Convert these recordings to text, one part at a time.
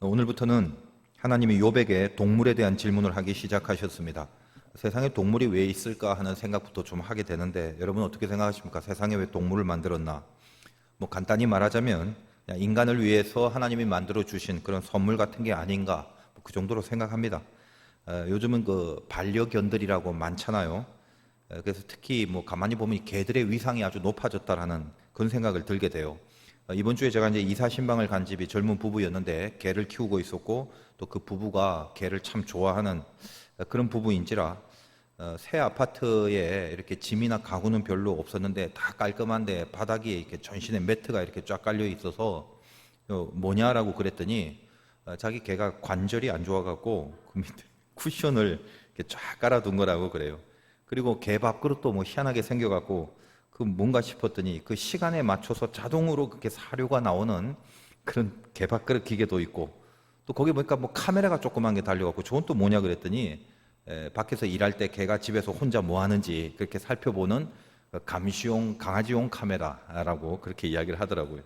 오늘부터는 하나님이 욥에게 동물에 대한 질문을 하기 시작하셨습니다. 세상에 동물이 왜 있을까 하는 생각부터 좀 하게 되는데, 여러분 어떻게 생각하십니까? 세상에 왜 동물을 만들었나? 간단히 말하자면 그냥 인간을 위해서 하나님이 만들어 주신 그런 선물 같은 게 아닌가, 그 정도로 생각합니다. 요즘은 그 반려견들이라고 많잖아요. 그래서 특히 가만히 보면 개들의 위상이 아주 높아졌다라는 그런 생각을 들게 돼요. 이번 주에 제가 이제 이사 신방을 간 집이 젊은 부부였는데 개를 키우고 있었고, 또 그 부부가 개를 참 좋아하는 그런 부부인지라 새 아파트에 이렇게 짐이나 가구는 별로 없었는데 다 깔끔한데 바닥에 이렇게 전신에 매트가 이렇게 쫙 깔려 있어서 뭐냐라고 그랬더니 자기 개가 관절이 안 좋아갖고 그 밑에 쿠션을 이렇게 쫙 깔아둔 거라고 그래요. 그리고 개 밥그릇도 희한하게 생겨갖고 그 뭔가 싶었더니 그 시간에 맞춰서 자동으로 그렇게 사료가 나오는 그런 개 밥그릇 기계도 있고, 또 거기 보니까 카메라가 조그만 게 달려갖고 저건 또 뭐냐 그랬더니 밖에서 일할 때 개가 집에서 혼자 뭐 하는지 그렇게 살펴보는 감시용 강아지용 카메라라고 그렇게 이야기를 하더라고요.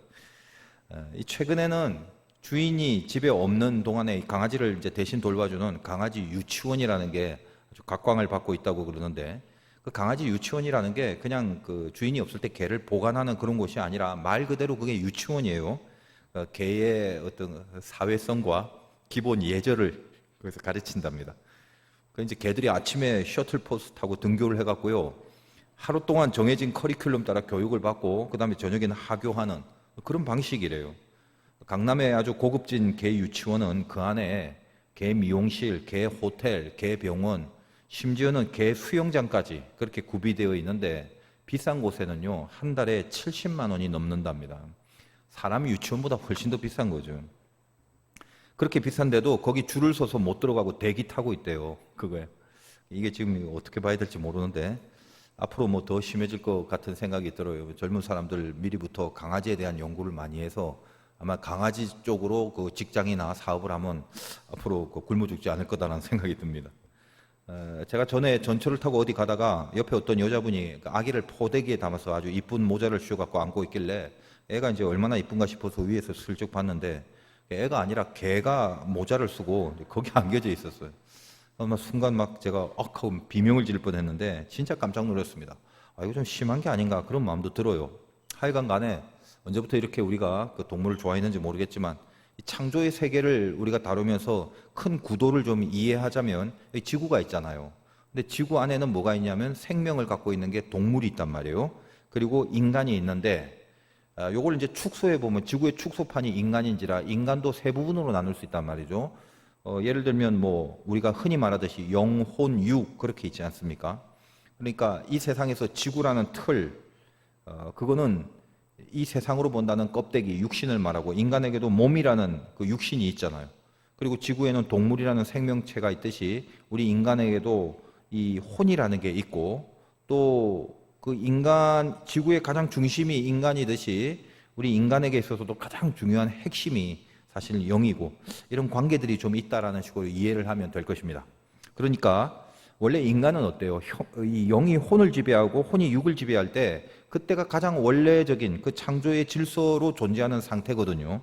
최근에는 주인이 집에 없는 동안에 강아지를 이제 대신 돌봐주는 강아지 유치원이라는 게 아주 각광을 받고 있다고 그러는데, 그 강아지 유치원이라는 게 그냥 그 주인이 없을 때 개를 보관하는 그런 곳이 아니라 말 그대로 그게 유치원이에요. 개의 어떤 사회성과 기본 예절을 거기서 가르친답니다. 그 이제 개들이 아침에 셔틀버스 타고 등교를 해갖고요, 하루 동안 정해진 커리큘럼 따라 교육을 받고 그 다음에 저녁에는 하교하는 그런 방식이래요. 강남의 아주 고급진 개 유치원은 그 안에 개 미용실, 개 호텔, 개 병원, 심지어는 개 수영장까지 그렇게 구비되어 있는데, 비싼 곳에는요 한 달에 70만 원이 넘는답니다. 사람 유치원보다 훨씬 더 비싼 거죠. 그렇게 비싼데도 거기 줄을 서서 못 들어가고 대기 타고 있대요. 그거에 이게 지금 어떻게 봐야 될지 모르는데 앞으로 더 심해질 것 같은 생각이 들어요. 젊은 사람들 미리부터 강아지에 대한 연구를 많이 해서 아마 강아지 쪽으로 그 직장이나 사업을 하면 앞으로 굶어 죽지 않을 거다라는 생각이 듭니다. 제가 전에 전철을 타고 어디 가다가 옆에 어떤 여자분이 아기를 포대기에 담아서 아주 이쁜 모자를 씌워갖고 안고 있길래 애가 이제 얼마나 이쁜가 싶어서 위에서 슬쩍 봤는데 애가 아니라 개가 모자를 쓰고 거기 안겨져 있었어요. 순간 제가 하고 비명을 지를 뻔했는데 진짜 깜짝 놀랐습니다. 이거 좀 심한 게 아닌가 그런 마음도 들어요. 하여간 간에 언제부터 이렇게 우리가 그 동물을 좋아했는지 모르겠지만 이 창조의 세계를 우리가 다루면서 큰 구도를 좀 이해하자면 지구가 있잖아요. 근데 지구 안에는 뭐가 있냐면 생명을 갖고 있는 게 동물이 있단 말이에요. 그리고 인간이 있는데 요걸 이제 축소해 보면 지구의 축소판이 인간인지라 인간도 세 부분으로 나눌 수 있단 말이죠. 예를 들면 우리가 흔히 말하듯이 영, 혼, 육 그렇게 있지 않습니까? 그러니까 이 세상에서 지구라는 틀, 그거는 이 세상으로 본다는 껍데기, 육신을 말하고, 인간에게도 몸이라는 그 육신이 있잖아요. 그리고 지구에는 동물이라는 생명체가 있듯이 우리 인간에게도 이 혼이라는 게 있고, 또 그 인간, 지구의 가장 중심이 인간이듯이 우리 인간에게 있어서도 가장 중요한 핵심이 사실 영이고, 이런 관계들이 좀 있다라는 식으로 이해를 하면 될 것입니다. 그러니까 원래 인간은 어때요? 이 영이 혼을 지배하고 혼이 육을 지배할 때 그때가 가장 원래적인 그 창조의 질서로 존재하는 상태거든요.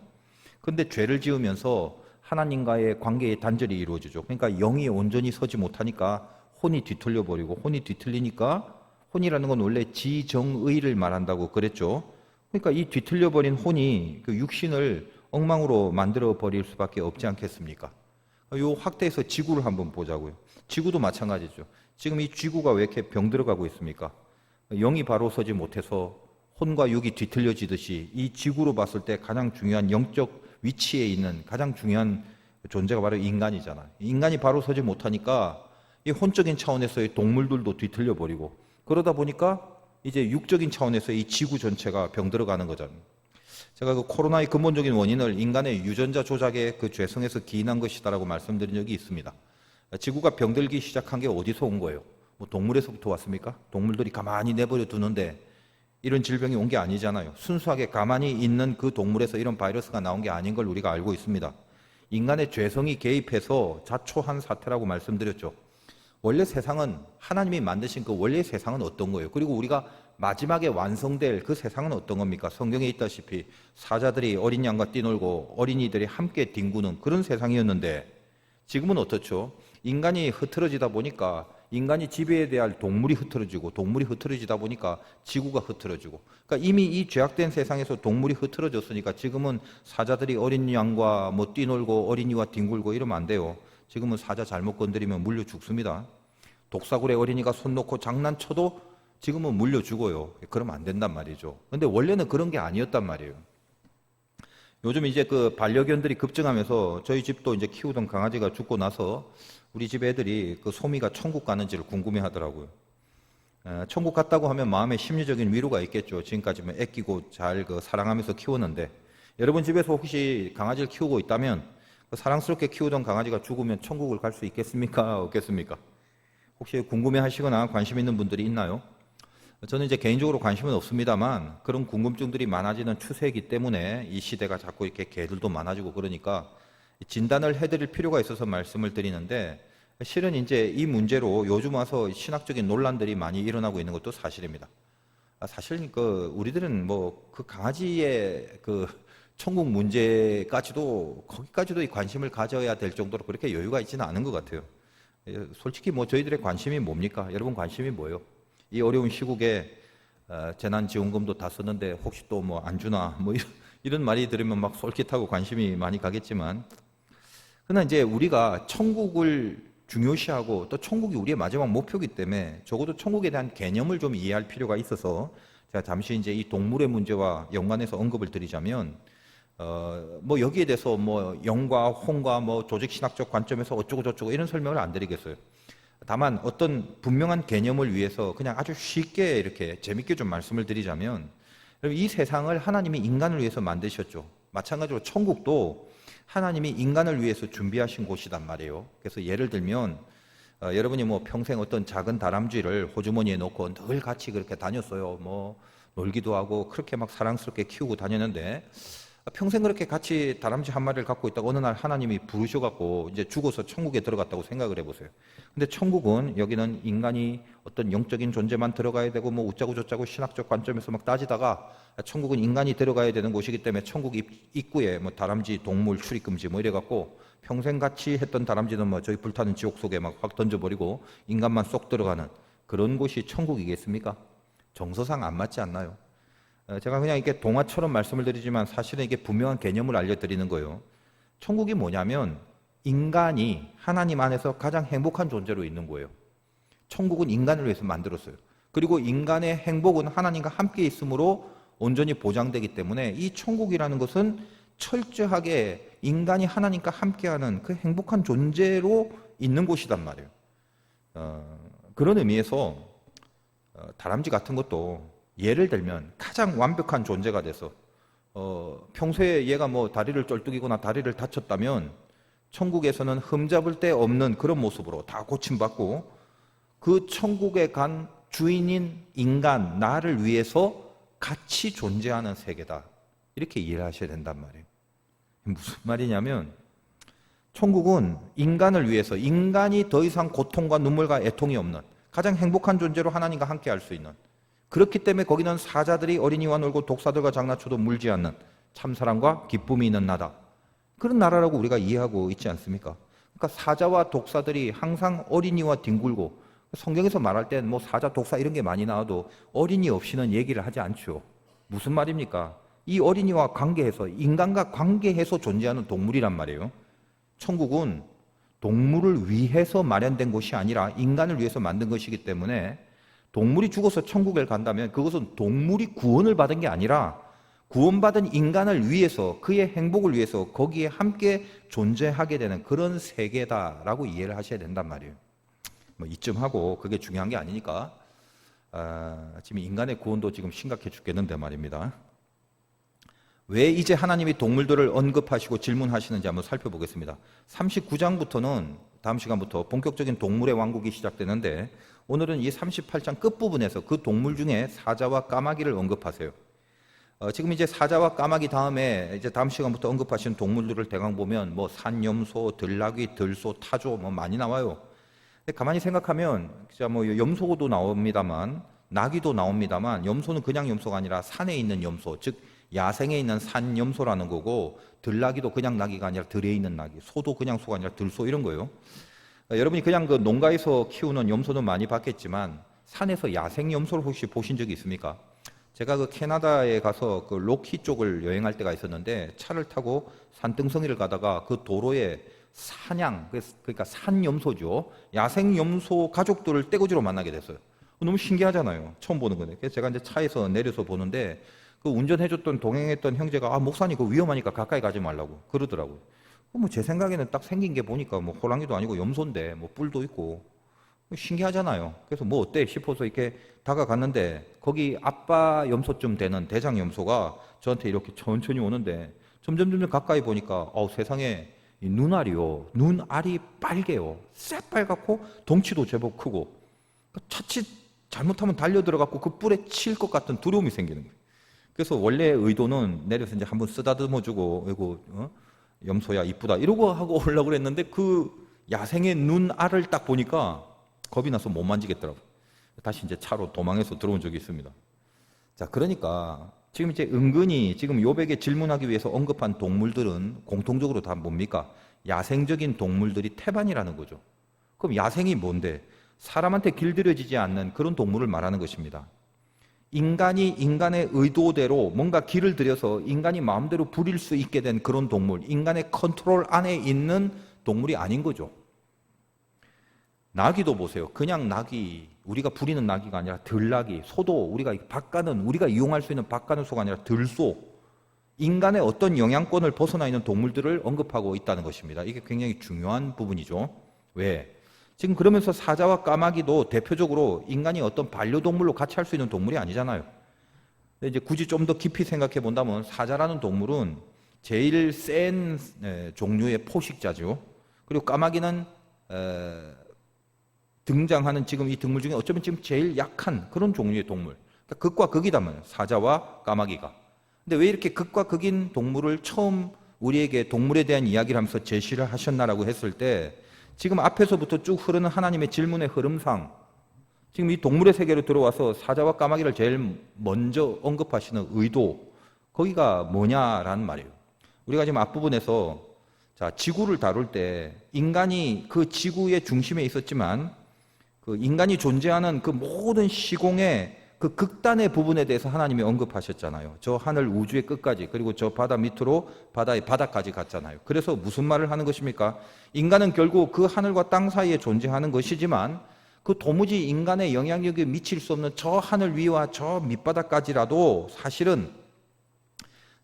그런데 죄를 지으면서 하나님과의 관계의 단절이 이루어지죠. 그러니까 영이 온전히 서지 못하니까 혼이 뒤틀려 버리고, 혼이 뒤틀리니까, 혼이라는 건 원래 지정의를 말한다고 그랬죠. 그러니까 이 뒤틀려 버린 혼이 그 육신을 엉망으로 만들어 버릴 수밖에 없지 않겠습니까? 이 확대해서 지구를 한번 보자고요. 지구도 마찬가지죠. 지금 이 지구가 왜 이렇게 병들어가고 있습니까? 영이 바로 서지 못해서 혼과 육이 뒤틀려지듯이 이 지구로 봤을 때 가장 중요한 영적 위치에 있는 가장 중요한 존재가 바로 인간이잖아요. 인간이 바로 서지 못하니까 이 혼적인 차원에서의 동물들도 뒤틀려 버리고, 그러다 보니까 이제 육적인 차원에서 이 지구 전체가 병들어가는 거잖아요. 제가 그 코로나의 근본적인 원인을 인간의 유전자 조작의 그 죄성에서 기인한 것이다라고 말씀드린 적이 있습니다. 지구가 병들기 시작한 게 어디서 온 거예요? 동물에서부터 왔습니까? 동물들이 가만히 내버려 두는데 이런 질병이 온 게 아니잖아요. 순수하게 가만히 있는 그 동물에서 이런 바이러스가 나온 게 아닌 걸 우리가 알고 있습니다. 인간의 죄성이 개입해서 자초한 사태라고 말씀드렸죠. 원래 세상은, 하나님이 만드신 그 원래 세상은 어떤 거예요? 그리고 우리가 마지막에 완성될 그 세상은 어떤 겁니까? 성경에 있다시피 사자들이 어린 양과 뛰놀고 어린이들이 함께 뒹구는 그런 세상이었는데 지금은 어떻죠? 인간이 흐트러지다 보니까 인간이 지배해야 할 동물이 흐트러지고 동물이 흐트러지다 보니까 지구가 흐트러지고 그러니까 이미 이 죄악된 세상에서 동물이 흐트러졌으니까 지금은 사자들이 어린 양과 뭐 뛰놀고 어린이와 뒹굴고 이러면 안 돼요. 지금은 사자 잘못 건드리면 물려 죽습니다. 독사굴에 어린이가 손 놓고 장난쳐도 지금은 물려 죽어요. 그러면 안 된단 말이죠. 근데 원래는 그런 게 아니었단 말이에요. 요즘 이제 그 반려견들이 급증하면서 저희 집도 이제 키우던 강아지가 죽고 나서 우리 집 애들이 그 소미가 천국 가는지를 궁금해 하더라고요. 천국 갔다고 하면 마음에 심리적인 위로가 있겠죠. 지금까지는 애끼고 잘 그 사랑하면서 키웠는데 여러분 집에서 혹시 강아지를 키우고 있다면 그 사랑스럽게 키우던 강아지가 죽으면 천국을 갈 수 있겠습니까? 없겠습니까? 혹시 궁금해 하시거나 관심 있는 분들이 있나요? 저는 이제 개인적으로 관심은 없습니다만 그런 궁금증들이 많아지는 추세이기 때문에 이 시대가 자꾸 이렇게 개들도 많아지고 그러니까 진단을 해드릴 필요가 있어서 말씀을 드리는데 실은 이제 이 문제로 요즘 와서 신학적인 논란들이 많이 일어나고 있는 것도 사실입니다. 사실 그 우리들은 뭐 그 강아지의 그 천국 문제까지도 거기까지도 이 관심을 가져야 될 정도로 그렇게 여유가 있지는 않은 것 같아요. 솔직히 뭐 저희들의 관심이 뭡니까? 여러분 관심이 뭐예요? 이 어려운 시국에 재난지원금도 다 썼는데 혹시 또 뭐 안 주나 뭐 이런 말이 들으면 막 솔깃하고 관심이 많이 가겠지만 그러나 이제 우리가 천국을 중요시하고 또 천국이 우리의 마지막 목표이기 때문에 적어도 천국에 대한 개념을 좀 이해할 필요가 있어서 제가 잠시 이제 이 동물의 문제와 연관해서 언급을 드리자면 뭐 여기에 대해서 뭐 영과 홍과 뭐 조직신학적 관점에서 어쩌고 저쩌고 이런 설명을 안 드리겠어요. 다만 어떤 분명한 개념을 위해서 그냥 아주 쉽게 이렇게 재밌게 좀 말씀을 드리자면 이 세상을 하나님이 인간을 위해서 만드셨죠. 마찬가지로 천국도 하나님이 인간을 위해서 준비하신 곳이란 말이에요. 그래서 예를 들면 여러분이 뭐 평생 어떤 작은 다람쥐를 호주머니에 넣고 늘 같이 그렇게 다녔어요. 뭐 놀기도 하고 그렇게 막 사랑스럽게 키우고 다녔는데 평생 그렇게 같이 다람쥐 한 마리를 갖고 있다가 어느 날 하나님이 부르셔갖고 이제 죽어서 천국에 들어갔다고 생각을 해보세요. 근데 천국은 여기는 인간이 어떤 영적인 존재만 들어가야 되고 뭐 웃자고 저자고 신학적 관점에서 막 따지다가 천국은 인간이 들어가야 되는 곳이기 때문에 천국 입구에 뭐 다람쥐 동물 출입 금지 뭐 이래갖고 평생 같이 했던 다람쥐는 뭐 저희 불타는 지옥 속에 막 확 던져버리고 인간만 쏙 들어가는 그런 곳이 천국이겠습니까? 정서상 안 맞지 않나요? 제가 그냥 이렇게 동화처럼 말씀을 드리지만 사실은 이게 분명한 개념을 알려드리는 거예요. 천국이 뭐냐면 인간이 하나님 안에서 가장 행복한 존재로 있는 거예요. 천국은 인간을 위해서 만들었어요. 그리고 인간의 행복은 하나님과 함께 있으므로 온전히 보장되기 때문에 이 천국이라는 것은 철저하게 인간이 하나님과 함께하는 그 행복한 존재로 있는 곳이란 말이에요. 그런 의미에서 다람쥐 같은 것도 예를 들면 가장 완벽한 존재가 돼서 평소에 얘가 뭐 다리를 쩔뚝이거나 다리를 다쳤다면 천국에서는 흠잡을 데 없는 그런 모습으로 다 고침받고 그 천국에 간 주인인 인간, 나를 위해서 같이 존재하는 세계다. 이렇게 이해를 하셔야 된단 말이에요. 무슨 말이냐면 천국은 인간을 위해서 인간이 더 이상 고통과 눈물과 애통이 없는 가장 행복한 존재로 하나님과 함께 할 수 있는 그렇기 때문에 거기는 사자들이 어린이와 놀고 독사들과 장난쳐도 물지 않는 참사랑과 기쁨이 있는 나라. 그런 나라라고 우리가 이해하고 있지 않습니까? 그러니까 사자와 독사들이 항상 어린이와 뒹굴고 성경에서 말할 땐 뭐 사자, 독사 이런 게 많이 나와도 어린이 없이는 얘기를 하지 않죠. 무슨 말입니까? 이 어린이와 관계해서 인간과 관계해서 존재하는 동물이란 말이에요. 천국은 동물을 위해서 마련된 곳이 아니라 인간을 위해서 만든 것이기 때문에 동물이 죽어서 천국에 간다면 그것은 동물이 구원을 받은 게 아니라 구원받은 인간을 위해서 그의 행복을 위해서 거기에 함께 존재하게 되는 그런 세계다라고 이해를 하셔야 된단 말이에요. 뭐 이쯤 하고 그게 중요한 게 아니니까 지금 인간의 구원도 지금 심각해 죽겠는데 말입니다. 왜 이제 하나님이 동물들을 언급하시고 질문하시는지 한번 살펴보겠습니다. 39장부터는 다음 시간부터 본격적인 동물의 왕국이 시작되는데 오늘은 이 38장 끝부분에서 그 동물 중에 사자와 까마귀를 언급하세요. 지금 이제 사자와 까마귀 다음에 이제 다음 시간부터 언급하시는 동물들을 대강 보면 뭐 산염소, 들나귀, 들소, 타조 뭐 많이 나와요. 가만히 생각하면 진짜 뭐 염소도 나옵니다만 나귀도 나옵니다만 염소는 그냥 염소가 아니라 산에 있는 염소, 즉 야생에 있는 산 염소라는 거고, 들나귀도 그냥 나귀가 아니라 들에 있는 나귀, 소도 그냥 소가 아니라 들소 이런 거예요. 여러분이 그냥 그 농가에서 키우는 염소는 많이 봤겠지만 산에서 야생 염소를 혹시 보신 적이 있습니까? 제가 그 캐나다에 가서 그 로키 쪽을 여행할 때가 있었는데 차를 타고 산등성이를 가다가 그 도로에 사냥, 그러니까 산 염소죠. 야생 염소 가족들을 떼거지로 만나게 됐어요. 너무 신기하잖아요. 처음 보는 건데. 그래서 제가 이제 차에서 내려서 보는데 그 운전해줬던 동행했던 형제가 목사님 그거 위험하니까 가까이 가지 말라고 그러더라고요. 뭐 제 생각에는 딱 생긴 게 보니까 뭐 호랑이도 아니고 염소인데 뭐 뿔도 있고 신기하잖아요. 그래서 뭐 어때 싶어서 이렇게 다가갔는데 거기 아빠 염소쯤 되는 대장 염소가 저한테 이렇게 천천히 오는데 점점 가까이 보니까 세상에 이 눈알이 빨개요. 새빨갛고 덩치도 제법 크고 차칫 잘못하면 달려 들어갔고 그 뿔에 칠 것 같은 두려움이 생기는 거예요. 그래서 원래 의도는 내려서 이제 한번 쓰다듬어주고 이거 염소야 이쁘다 이러고 하고 오려고 그랬는데 그 야생의 눈알을 딱 보니까 겁이 나서 못 만지겠더라고요. 다시 이제 차로 도망해서 들어온 적이 있습니다. 자, 그러니까 지금 이제 은근히 지금 욥에게 질문하기 위해서 언급한 동물들은 공통적으로 다 뭡니까? 야생적인 동물들이 태반이라는 거죠. 그럼 야생이 뭔데? 사람한테 길들여지지 않는 그런 동물을 말하는 것입니다. 인간이 인간의 의도대로 뭔가 길을 들여서 인간이 마음대로 부릴 수 있게 된 그런 동물, 인간의 컨트롤 안에 있는 동물이 아닌 거죠. 나귀도 보세요. 그냥 나귀, 우리가 부리는 나귀가 아니라 들나귀, 소도 우리가 이용할 수 있는 밭가는 소가 아니라 들소, 인간의 어떤 영향권을 벗어나 있는 동물들을 언급하고 있다는 것입니다. 이게 굉장히 중요한 부분이죠. 왜? 지금 그러면서 사자와 까마귀도 대표적으로 인간이 어떤 반려동물로 같이 할 수 있는 동물이 아니잖아요. 근데 이제 굳이 좀 더 깊이 생각해 본다면 사자라는 동물은 제일 센 종류의 포식자죠. 그리고 까마귀는 등장하는 지금 이 동물 중에 어쩌면 지금 제일 약한 그런 종류의 동물. 그러니까 극과 극이다면 사자와 까마귀가. 근데 왜 이렇게 극과 극인 동물을 처음 우리에게 동물에 대한 이야기를 하면서 제시를 하셨나라고 했을 때 지금 앞에서부터 쭉 흐르는 하나님의 질문의 흐름상 지금 이 동물의 세계로 들어와서 사자와 까마귀를 제일 먼저 언급하시는 의도 거기가 뭐냐라는 말이에요. 우리가 지금 앞부분에서 지구를 다룰 때 인간이 그 지구의 중심에 있었지만 그 인간이 존재하는 그 모든 시공의 그 극단의 부분에 대해서 하나님이 언급하셨잖아요. 저 하늘 우주의 끝까지 그리고 저 바다 밑으로 바다의 바닥까지 갔잖아요. 그래서 무슨 말을 하는 것입니까? 인간은 결국 그 하늘과 땅 사이에 존재하는 것이지만 그 도무지 인간의 영향력이 미칠 수 없는 저 하늘 위와 저 밑바닥까지라도 사실은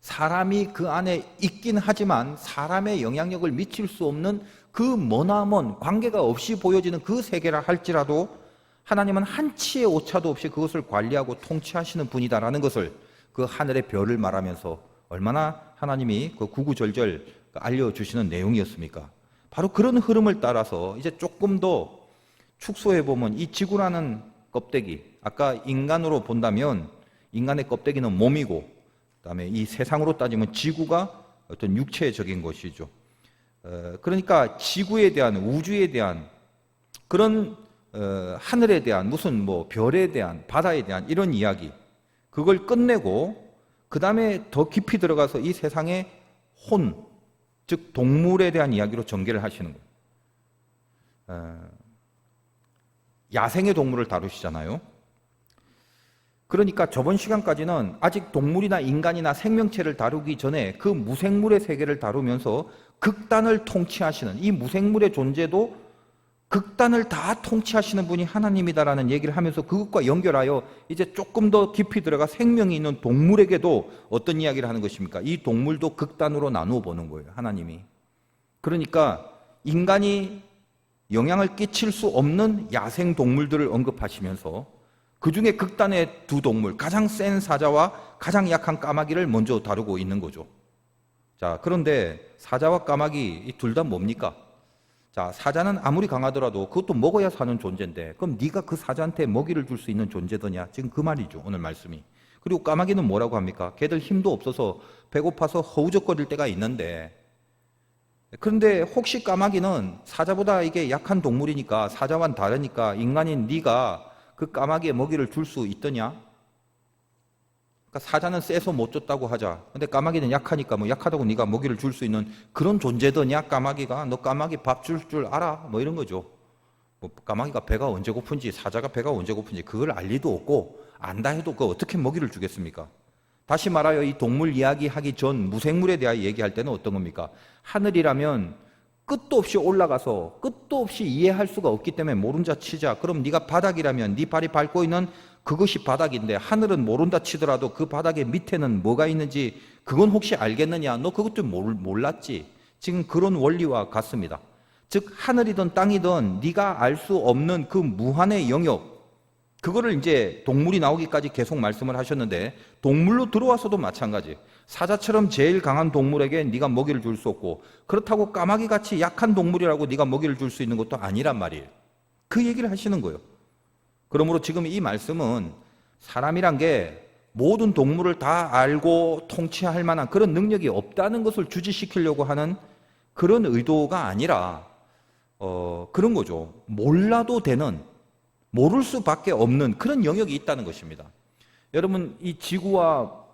사람이 그 안에 있긴 하지만 사람의 영향력을 미칠 수 없는 그 머나먼 관계가 없이 보여지는 그 세계라 할지라도 하나님은 한치의 오차도 없이 그것을 관리하고 통치하시는 분이다라는 것을 그 하늘의 별을 말하면서 얼마나 하나님이 그 구구절절 알려주시는 내용이었습니까? 바로 그런 흐름을 따라서 이제 조금 더 축소해 보면 이 지구라는 껍데기, 아까 인간으로 본다면 인간의 껍데기는 몸이고 그다음에 이 세상으로 따지면 지구가 어떤 육체적인 것이죠. 그러니까 지구에 대한 우주에 대한 그런 하늘에 대한 무슨 뭐 별에 대한 바다에 대한 이런 이야기 그걸 끝내고 그 다음에 더 깊이 들어가서 이 세상의 혼, 즉 동물에 대한 이야기로 전개를 하시는 거예요. 야생의 동물을 다루시잖아요. 그러니까 저번 시간까지는 아직 동물이나 인간이나 생명체를 다루기 전에 그 무생물의 세계를 다루면서 극단을 통치하시는 이 무생물의 존재도 극단을 다 통치하시는 분이 하나님이다라는 얘기를 하면서 그것과 연결하여 이제 조금 더 깊이 들어가 생명이 있는 동물에게도 어떤 이야기를 하는 것입니까? 이 동물도 극단으로 나누어 보는 거예요, 하나님이. 그러니까 인간이 영향을 끼칠 수 없는 야생 동물들을 언급하시면서 그 중에 극단의 두 동물, 가장 센 사자와 가장 약한 까마귀를 먼저 다루고 있는 거죠. 자, 그런데 사자와 까마귀 이 둘 다 뭡니까? 자, 사자는 아무리 강하더라도 그것도 먹어야 사는 존재인데 그럼 네가 그 사자한테 먹이를 줄 수 있는 존재더냐? 지금 그 말이죠, 오늘 말씀이. 그리고 까마귀는 뭐라고 합니까? 걔들 힘도 없어서 배고파서 허우적거릴 때가 있는데 그런데 혹시 까마귀는 사자보다 이게 약한 동물이니까 사자와는 다르니까 인간인 네가 그 까마귀에 먹이를 줄 수 있더냐? 그러니까 사자는 세서 못 줬다고 하자. 근데 까마귀는 약하니까 뭐 약하다고 네가 먹이를 줄 수 있는 그런 존재더냐 까마귀가? 너 까마귀 밥 줄 알아? 뭐 이런 거죠. 뭐 까마귀가 배가 언제 고픈지, 사자가 배가 언제 고픈지 그걸 알 리도 없고 안다 해도 그 어떻게 먹이를 주겠습니까? 다시 말하여 이 동물 이야기하기 전 무생물에 대하여 얘기할 때는 어떤 겁니까? 하늘이라면 끝도 없이 올라가서 끝도 없이 이해할 수가 없기 때문에 모른다 치자. 그럼 네가 바닥이라면 네 발이 밟고 있는 그것이 바닥인데 하늘은 모른다 치더라도 그 바닥의 밑에는 뭐가 있는지 그건 혹시 알겠느냐? 너 그것도 몰랐지. 지금 그런 원리와 같습니다. 즉 하늘이든 땅이든 네가 알 수 없는 그 무한의 영역, 그거를 이제 동물이 나오기까지 계속 말씀을 하셨는데 동물로 들어와서도 마찬가지. 사자처럼 제일 강한 동물에게 네가 먹이를 줄 수 없고 그렇다고 까마귀같이 약한 동물이라고 네가 먹이를 줄 수 있는 것도 아니란 말이에요. 그 얘기를 하시는 거예요. 그러므로 지금 이 말씀은 사람이란 게 모든 동물을 다 알고 통치할 만한 그런 능력이 없다는 것을 주지시키려고 하는 그런 의도가 아니라 그런 거죠. 몰라도 되는, 모를 수밖에 없는 그런 영역이 있다는 것입니다. 여러분, 이 지구와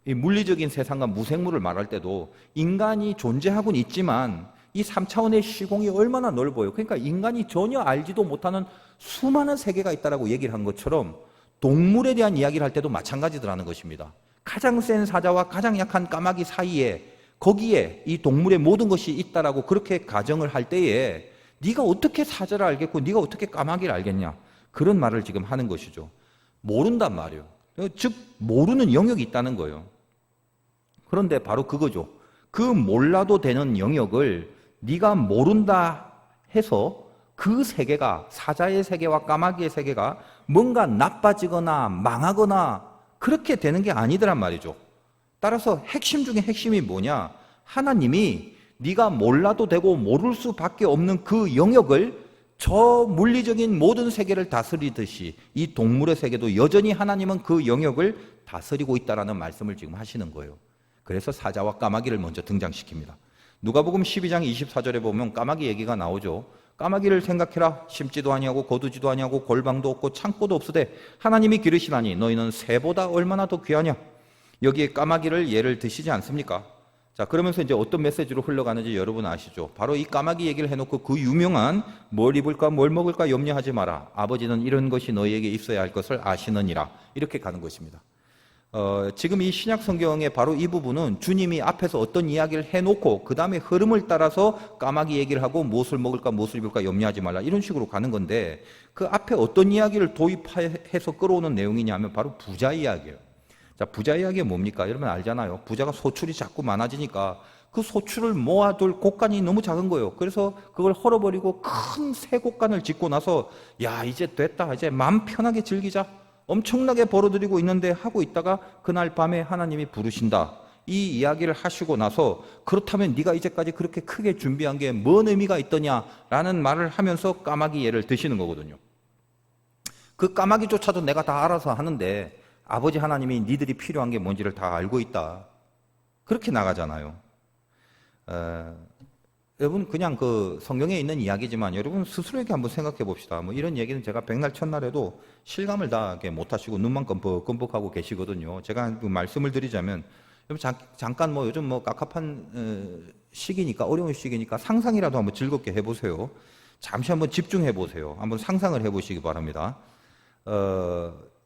이 물리적인 세상과 무생물을 말할 때도 인간이 존재하고는 있지만 이 3차원의 시공이 얼마나 넓어요. 그러니까 인간이 전혀 알지도 못하는 수많은 세계가 있다라고 얘기를 한 것처럼 동물에 대한 이야기를 할 때도 마찬가지더라는 것입니다. 가장 센 사자와 가장 약한 까마귀 사이에 거기에 이 동물의 모든 것이 있다라고 그렇게 가정을 할 때에 네가 어떻게 사자를 알겠고 네가 어떻게 까마귀를 알겠냐? 그런 말을 지금 하는 것이죠. 모른단 말이에요. 즉 모르는 영역이 있다는 거예요. 그런데 바로 그거죠. 그 몰라도 되는 영역을 네가 모른다 해서 그 세계가, 사자의 세계와 까마귀의 세계가 뭔가 나빠지거나 망하거나 그렇게 되는 게 아니더란 말이죠. 따라서 핵심 중에 핵심이 뭐냐? 하나님이 네가 몰라도 되고 모를 수밖에 없는 그 영역을 저 물리적인 모든 세계를 다스리듯이 이 동물의 세계도 여전히 하나님은 그 영역을 다스리고 있다라는 말씀을 지금 하시는 거예요. 그래서 사자와 까마귀를 먼저 등장시킵니다. 누가복음 12장 24절에 보면 까마귀 얘기가 나오죠. 까마귀를 생각해라. 심지도 아니하고 거두지도 아니하고 골방도 없고 창고도 없으되 하나님이 기르시나니 너희는 새보다 얼마나 더 귀하냐. 여기에 까마귀를 예를 드시지 않습니까? 자, 그러면서 이제 어떤 메시지로 흘러가는지 여러분 아시죠? 바로 이 까마귀 얘기를 해놓고 그 유명한 뭘 입을까 뭘 먹을까 염려하지 마라. 아버지는 이런 것이 너희에게 있어야 할 것을 아시느니라. 이렇게 가는 것입니다. 지금 이 신약 성경의 바로 이 부분은 주님이 앞에서 어떤 이야기를 해놓고 그 다음에 흐름을 따라서 까마귀 얘기를 하고 무엇을 먹을까 무엇을 입을까 염려하지 말라 이런 식으로 가는 건데 그 앞에 어떤 이야기를 도입해서 끌어오는 내용이냐면 바로 부자 이야기예요. 자, 부자 이야기가 뭡니까? 여러분 알잖아요. 부자가 소출이 자꾸 많아지니까 그 소출을 모아둘 곳간이 너무 작은 거예요. 그래서 그걸 헐어버리고 큰 새 곳간을 짓고 나서 야 이제 됐다 이제 마음 편하게 즐기자 엄청나게 벌어들이고 있는데 하고 있다가 그날 밤에 하나님이 부르신다. 이 이야기를 하시고 나서 그렇다면 네가 이제까지 그렇게 크게 준비한 게 뭔 의미가 있더냐라는 말을 하면서 까마귀 예를 드시는 거거든요. 그 까마귀조차도 내가 다 알아서 하는데 아버지 하나님이 니들이 필요한 게 뭔지를 다 알고 있다. 그렇게 나가잖아요. 여러분 그냥 그 성경에 있는 이야기지만 여러분 스스로에게 한번 생각해 봅시다. 뭐 이런 얘기는 제가 백날 첫날에도 실감을 다 못 하시고 눈만 껌뻑껌뻑하고 계시거든요. 제가 그 말씀을 드리자면 여러분 잠깐 뭐 요즘 뭐 깝깝한 시기니까 어려운 시기니까 상상이라도 한번 즐겁게 해보세요. 잠시 한번 집중해 보세요. 한번 상상을 해보시기 바랍니다.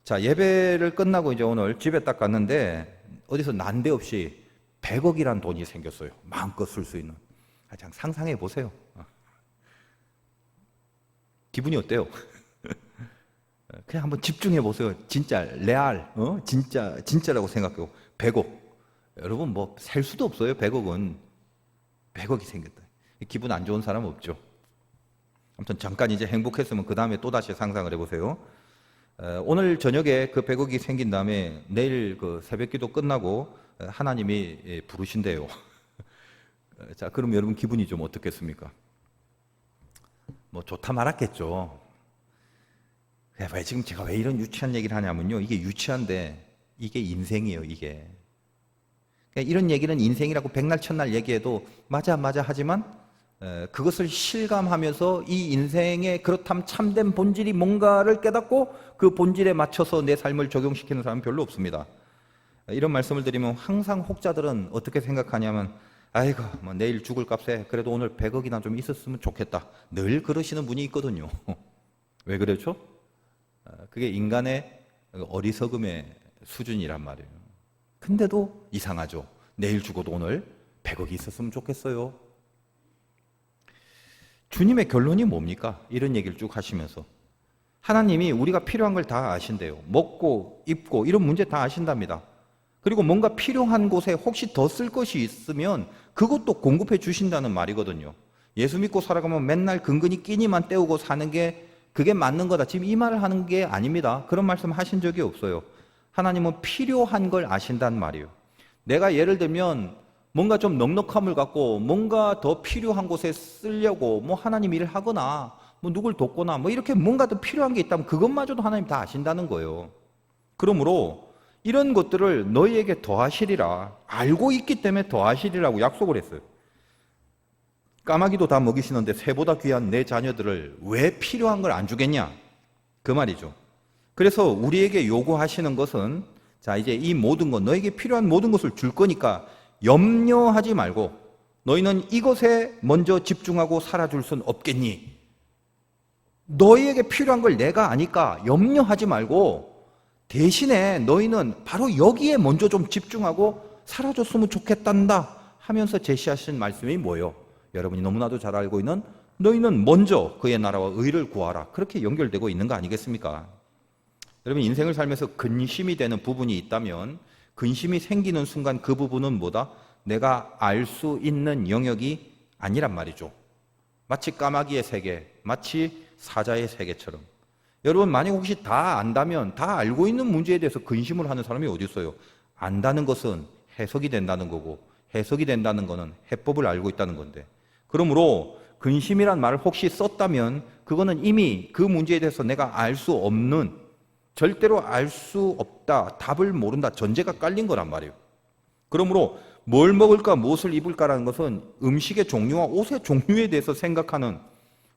자, 예배를 끝나고 이제 오늘 집에 딱 갔는데 어디서 난데없이 100억이란 돈이 생겼어요. 마음껏 쓸 수 있는. 그냥 상상해 보세요. 기분이 어때요? 그냥 한번 집중해 보세요. 진짜 레알, 진짜라고 생각하고 100억. 여러분 뭐 셀 수도 없어요. 100억은 100억이 생겼다. 기분 안 좋은 사람 없죠. 아무튼 잠깐 이제 행복했으면 그 다음에 또 다시 상상을 해보세요. 오늘 저녁에 그 100억이 생긴 다음에 내일 그 새벽기도 끝나고 하나님이 부르신대요. 자, 그럼 여러분 기분이 좀 어떻겠습니까? 뭐 좋다 말았겠죠. 왜 지금 제가 왜 이런 유치한 얘기를 하냐면요. 이게 유치한데 이게 인생이에요, 이게. 그러니까 이런 얘기는 인생이라고 백날 첫날 얘기해도 맞아 하지만 그것을 실감하면서 이 인생의 그렇다면 참된 본질이 뭔가를 깨닫고 그 본질에 맞춰서 내 삶을 적용시키는 사람은 별로 없습니다. 이런 말씀을 드리면 항상 혹자들은 어떻게 생각하냐면 아이고 뭐 내일 죽을 값에 그래도 오늘 100억이나 좀 있었으면 좋겠다. 늘 그러시는 분이 있거든요. 왜 그렇죠? 그게 인간의 어리석음의 수준이란 말이에요. 근데도 이상하죠. 내일 죽어도 오늘 100억이 있었으면 좋겠어요. 주님의 결론이 뭡니까? 이런 얘기를 쭉 하시면서 하나님이 우리가 필요한 걸 다 아신대요. 먹고 입고 이런 문제 다 아신답니다. 그리고 뭔가 필요한 곳에 혹시 더 쓸 것이 있으면 그것도 공급해 주신다는 말이거든요. 예수 믿고 살아가면 맨날 근근히 끼니만 때우고 사는 게 그게 맞는 거다. 지금 이 말을 하는 게 아닙니다. 그런 말씀 하신 적이 없어요. 하나님은 필요한 걸 아신다는 말이에요. 내가 예를 들면 뭔가 좀 넉넉함을 갖고 뭔가 더 필요한 곳에 쓰려고 뭐 하나님 일을 하거나 뭐 누굴 돕거나 뭐 이렇게 뭔가 더 필요한 게 있다면 그것마저도 하나님 다 아신다는 거예요. 그러므로 이런 것들을 너희에게 더하시리라. 알고 있기 때문에 더하시리라고 약속을 했어요. 까마귀도 다 먹이시는데 새보다 귀한 내 자녀들을 왜 필요한 걸 안 주겠냐? 그 말이죠. 그래서 우리에게 요구하시는 것은 자 이제 이 모든 것 너에게 필요한 모든 것을 줄 거니까 염려하지 말고 너희는 이것에 먼저 집중하고 살아줄 순 없겠니? 너희에게 필요한 걸 내가 아니까 염려하지 말고 대신에 너희는 바로 여기에 먼저 좀 집중하고 살아줬으면 좋겠단다 하면서 제시하신 말씀이 뭐예요? 여러분이 너무나도 잘 알고 있는 너희는 먼저 그의 나라와 의를 구하라. 그렇게 연결되고 있는 거 아니겠습니까? 여러분 인생을 살면서 근심이 되는 부분이 있다면 근심이 생기는 순간 그 부분은 뭐다? 내가 알 수 있는 영역이 아니란 말이죠. 마치 까마귀의 세계, 마치 사자의 세계처럼. 여러분 만약 혹시 다 안다면 다 알고 있는 문제에 대해서 근심을 하는 사람이 어디 있어요? 안다는 것은 해석이 된다는 거고 해석이 된다는 것은 해법을 알고 있다는 건데 그러므로 근심이란 말을 혹시 썼다면 그거는 이미 그 문제에 대해서 내가 알 수 없는 절대로 알 수 없다, 답을 모른다, 전제가 깔린 거란 말이에요. 그러므로 뭘 먹을까, 무엇을 입을까라는 것은 음식의 종류와 옷의 종류에 대해서 생각하는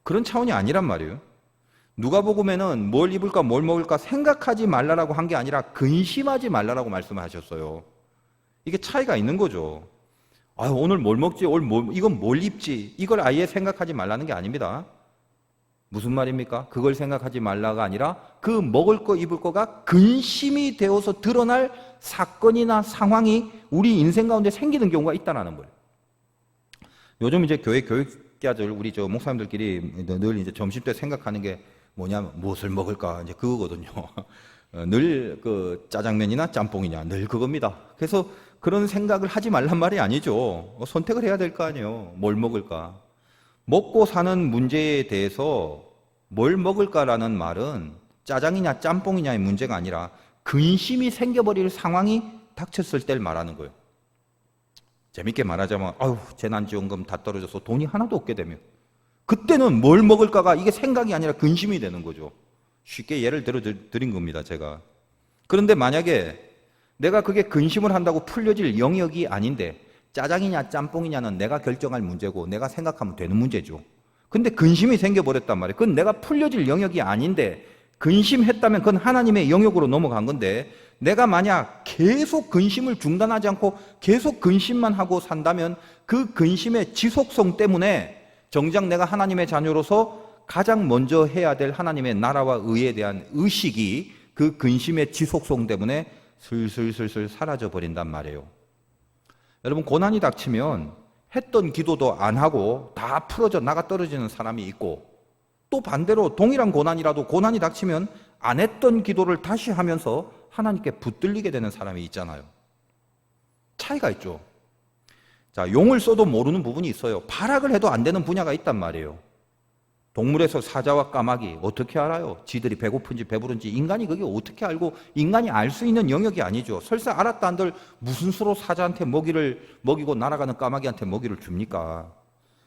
그런 차원이 아니란 말이에요. 누가복음에는 뭘 입을까, 뭘 먹을까 생각하지 말라라고 한 게 아니라 근심하지 말라라고 말씀을 하셨어요. 이게 차이가 있는 거죠. 오늘 뭘 먹지, 이건 뭘 입지, 이걸 아예 생각하지 말라는 게 아닙니다. 무슨 말입니까? 그걸 생각하지 말라가 아니라 그 먹을 거 입을 거가 근심이 되어서 드러날 사건이나 상황이 우리 인생 가운데 생기는 경우가 있다는 거예요. 요즘 이제 교회 교육자들 우리 저 목사님들끼리 늘 이제 점심 때 생각하는 게 뭐냐면 무엇을 먹을까 이제 그거거든요. 늘 그 짜장면이나 짬뽕이냐 늘 그겁니다. 그래서 그런 생각을 하지 말란 말이 아니죠. 선택을 해야 될 거 아니에요. 뭘 먹을까? 먹고 사는 문제에 대해서 뭘 먹을까라는 말은 짜장이냐 짬뽕이냐의 문제가 아니라 근심이 생겨버릴 상황이 닥쳤을 때를 말하는 거예요. 재밌게 말하자면 재난지원금 다 떨어져서 돈이 하나도 없게 되면 그때는 뭘 먹을까가 이게 생각이 아니라 근심이 되는 거죠. 쉽게 예를 들어 드린 겁니다, 제가. 그런데 만약에 내가 그게 근심을 한다고 풀려질 영역이 아닌데 짜장이냐 짬뽕이냐는 내가 결정할 문제고 내가 생각하면 되는 문제죠. 근데 근심이 생겨버렸단 말이에요. 그건 내가 풀려질 영역이 아닌데 근심했다면 그건 하나님의 영역으로 넘어간 건데 내가 만약 계속 근심을 중단하지 않고 계속 근심만 하고 산다면 그 근심의 지속성 때문에 정작 내가 하나님의 자녀로서 가장 먼저 해야 될 하나님의 나라와 의에 대한 의식이 그 근심의 지속성 때문에 슬슬슬슬 사라져 버린단 말이에요. 여러분 고난이 닥치면 했던 기도도 안 하고 다 풀어져 나가 떨어지는 사람이 있고 또 반대로 동일한 고난이라도 고난이 닥치면 안 했던 기도를 다시 하면서 하나님께 붙들리게 되는 사람이 있잖아요. 차이가 있죠. 자, 용을 써도 모르는 부분이 있어요. 발악을 해도 안 되는 분야가 있단 말이에요. 동물에서 사자와 까마귀 어떻게 알아요? 지들이 배고픈지 배부른지 인간이 그게 어떻게 알고 인간이 알 수 있는 영역이 아니죠. 설사 알았다 한들 무슨 수로 사자한테 먹이를 먹이고 날아가는 까마귀한테 먹이를 줍니까?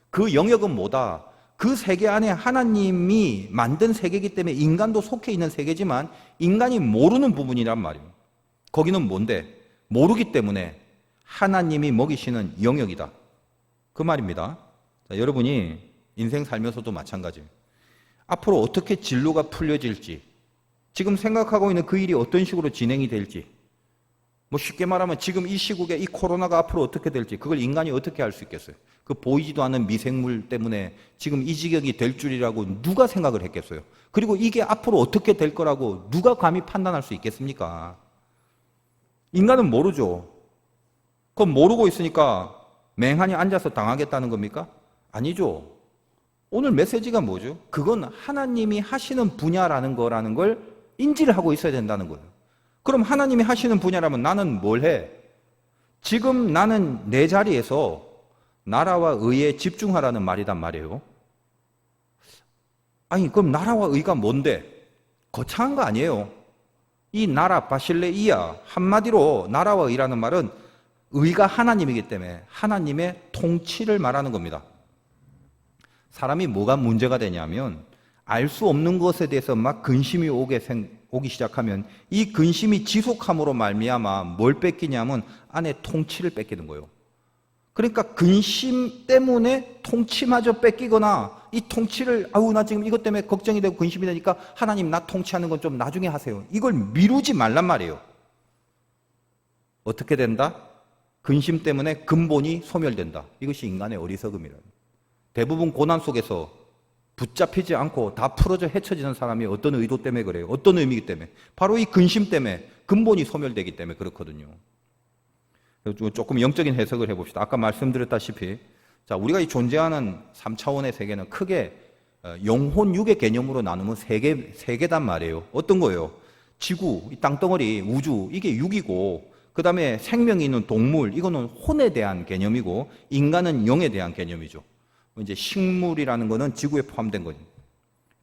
그 영역은 뭐다? 그 세계 안에 하나님이 만든 세계이기 때문에 인간도 속해 있는 세계지만 인간이 모르는 부분이란 말이에요. 거기는 뭔데? 모르기 때문에 하나님이 먹이시는 영역이다. 그 말입니다. 자, 여러분이 인생 살면서도 마찬가지예요. 앞으로 어떻게 진로가 풀려질지, 지금 생각하고 있는 그 일이 어떤 식으로 진행이 될지, 뭐 쉽게 말하면 지금 이 시국에 이 코로나가 앞으로 어떻게 될지, 그걸 인간이 어떻게 알 수 있겠어요? 그 보이지도 않는 미생물 때문에 지금 이 지경이 될 줄이라고 누가 생각을 했겠어요? 그리고 이게 앞으로 어떻게 될 거라고 누가 감히 판단할 수 있겠습니까? 인간은 모르죠. 그럼 모르고 있으니까 맹하니 앉아서 당하겠다는 겁니까? 아니죠. 오늘 메시지가 뭐죠? 그건 하나님이 하시는 분야라는 거라는 걸 인지를 하고 있어야 된다는 거예요. 그럼 하나님이 하시는 분야라면 나는 뭘 해? 지금 나는 내 자리에서 나라와 의에 집중하라는 말이란 말이에요. 아니, 그럼 나라와 의가 뭔데? 거창한 거 아니에요. 이 나라 바실레이아, 한마디로 나라와 의라는 말은 의가 하나님이기 때문에 하나님의 통치를 말하는 겁니다. 사람이 뭐가 문제가 되냐면 알 수 없는 것에 대해서 막 근심이 오기 시작하면 이 근심이 지속함으로 말미암아 뭘 뺏기냐면 안에 통치를 뺏기는 거예요. 그러니까 근심 때문에 통치마저 뺏기거나 이 통치를 나 지금 이것 때문에 걱정이 되고 근심이 되니까 하나님 나 통치하는 건 좀 나중에 하세요. 이걸 미루지 말란 말이에요. 어떻게 된다? 근심 때문에 근본이 소멸된다. 이것이 인간의 어리석음이라. 대부분 고난 속에서 붙잡히지 않고 다 풀어져 헤쳐지는 사람이 어떤 의도 때문에 그래요? 어떤 의미이기 때문에? 바로 이 근심 때문에 근본이 소멸되기 때문에 그렇거든요. 조금 영적인 해석을 해봅시다. 아까 말씀드렸다시피 자, 우리가 이 존재하는 3차원의 세계는 크게 영혼 육의 개념으로 나누면 세 개단 말이에요. 어떤 거예요? 지구, 이 땅덩어리, 우주, 이게 육이고 그 다음에 생명이 있는 동물, 이거는 혼에 대한 개념이고 인간은 영에 대한 개념이죠. 이제 식물이라는 거는 지구에 포함된 거죠.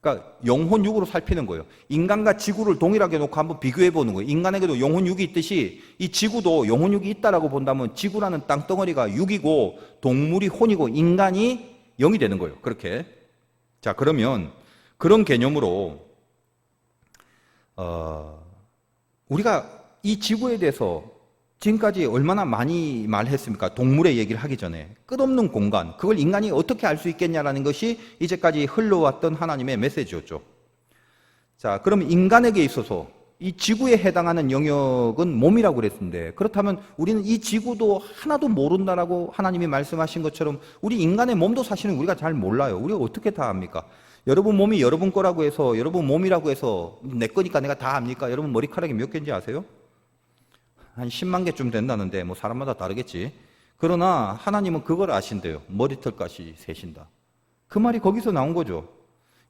그러니까 영혼 육으로 살피는 거예요. 인간과 지구를 동일하게 놓고 한번 비교해 보는 거예요. 인간에게도 영혼 육이 있듯이 이 지구도 영혼 육이 있다라고 본다면 지구라는 땅덩어리가 육이고 동물이 혼이고 인간이 영이 되는 거예요. 그렇게. 자, 그러면 그런 개념으로 우리가 이 지구에 대해서 지금까지 얼마나 많이 말했습니까? 동물의 얘기를 하기 전에 끝없는 공간, 그걸 인간이 어떻게 알 수 있겠냐라는 것이 이제까지 흘러왔던 하나님의 메시지였죠. 자, 그럼 인간에게 있어서 이 지구에 해당하는 영역은 몸이라고 그랬는데 그렇다면 우리는 이 지구도 하나도 모른다라고 하나님이 말씀하신 것처럼 우리 인간의 몸도 사실은 우리가 잘 몰라요. 우리가 어떻게 다 압니까? 여러분 몸이 여러분 거라고 해서 여러분 몸이라고 해서 내 거니까 내가 다 압니까? 여러분 머리카락이 몇 개인지 아세요? 한 10만 개쯤 된다는데 뭐 사람마다 다르겠지. 그러나 하나님은 그걸 아신대요. 머리털까지 세신다. 그 말이 거기서 나온 거죠.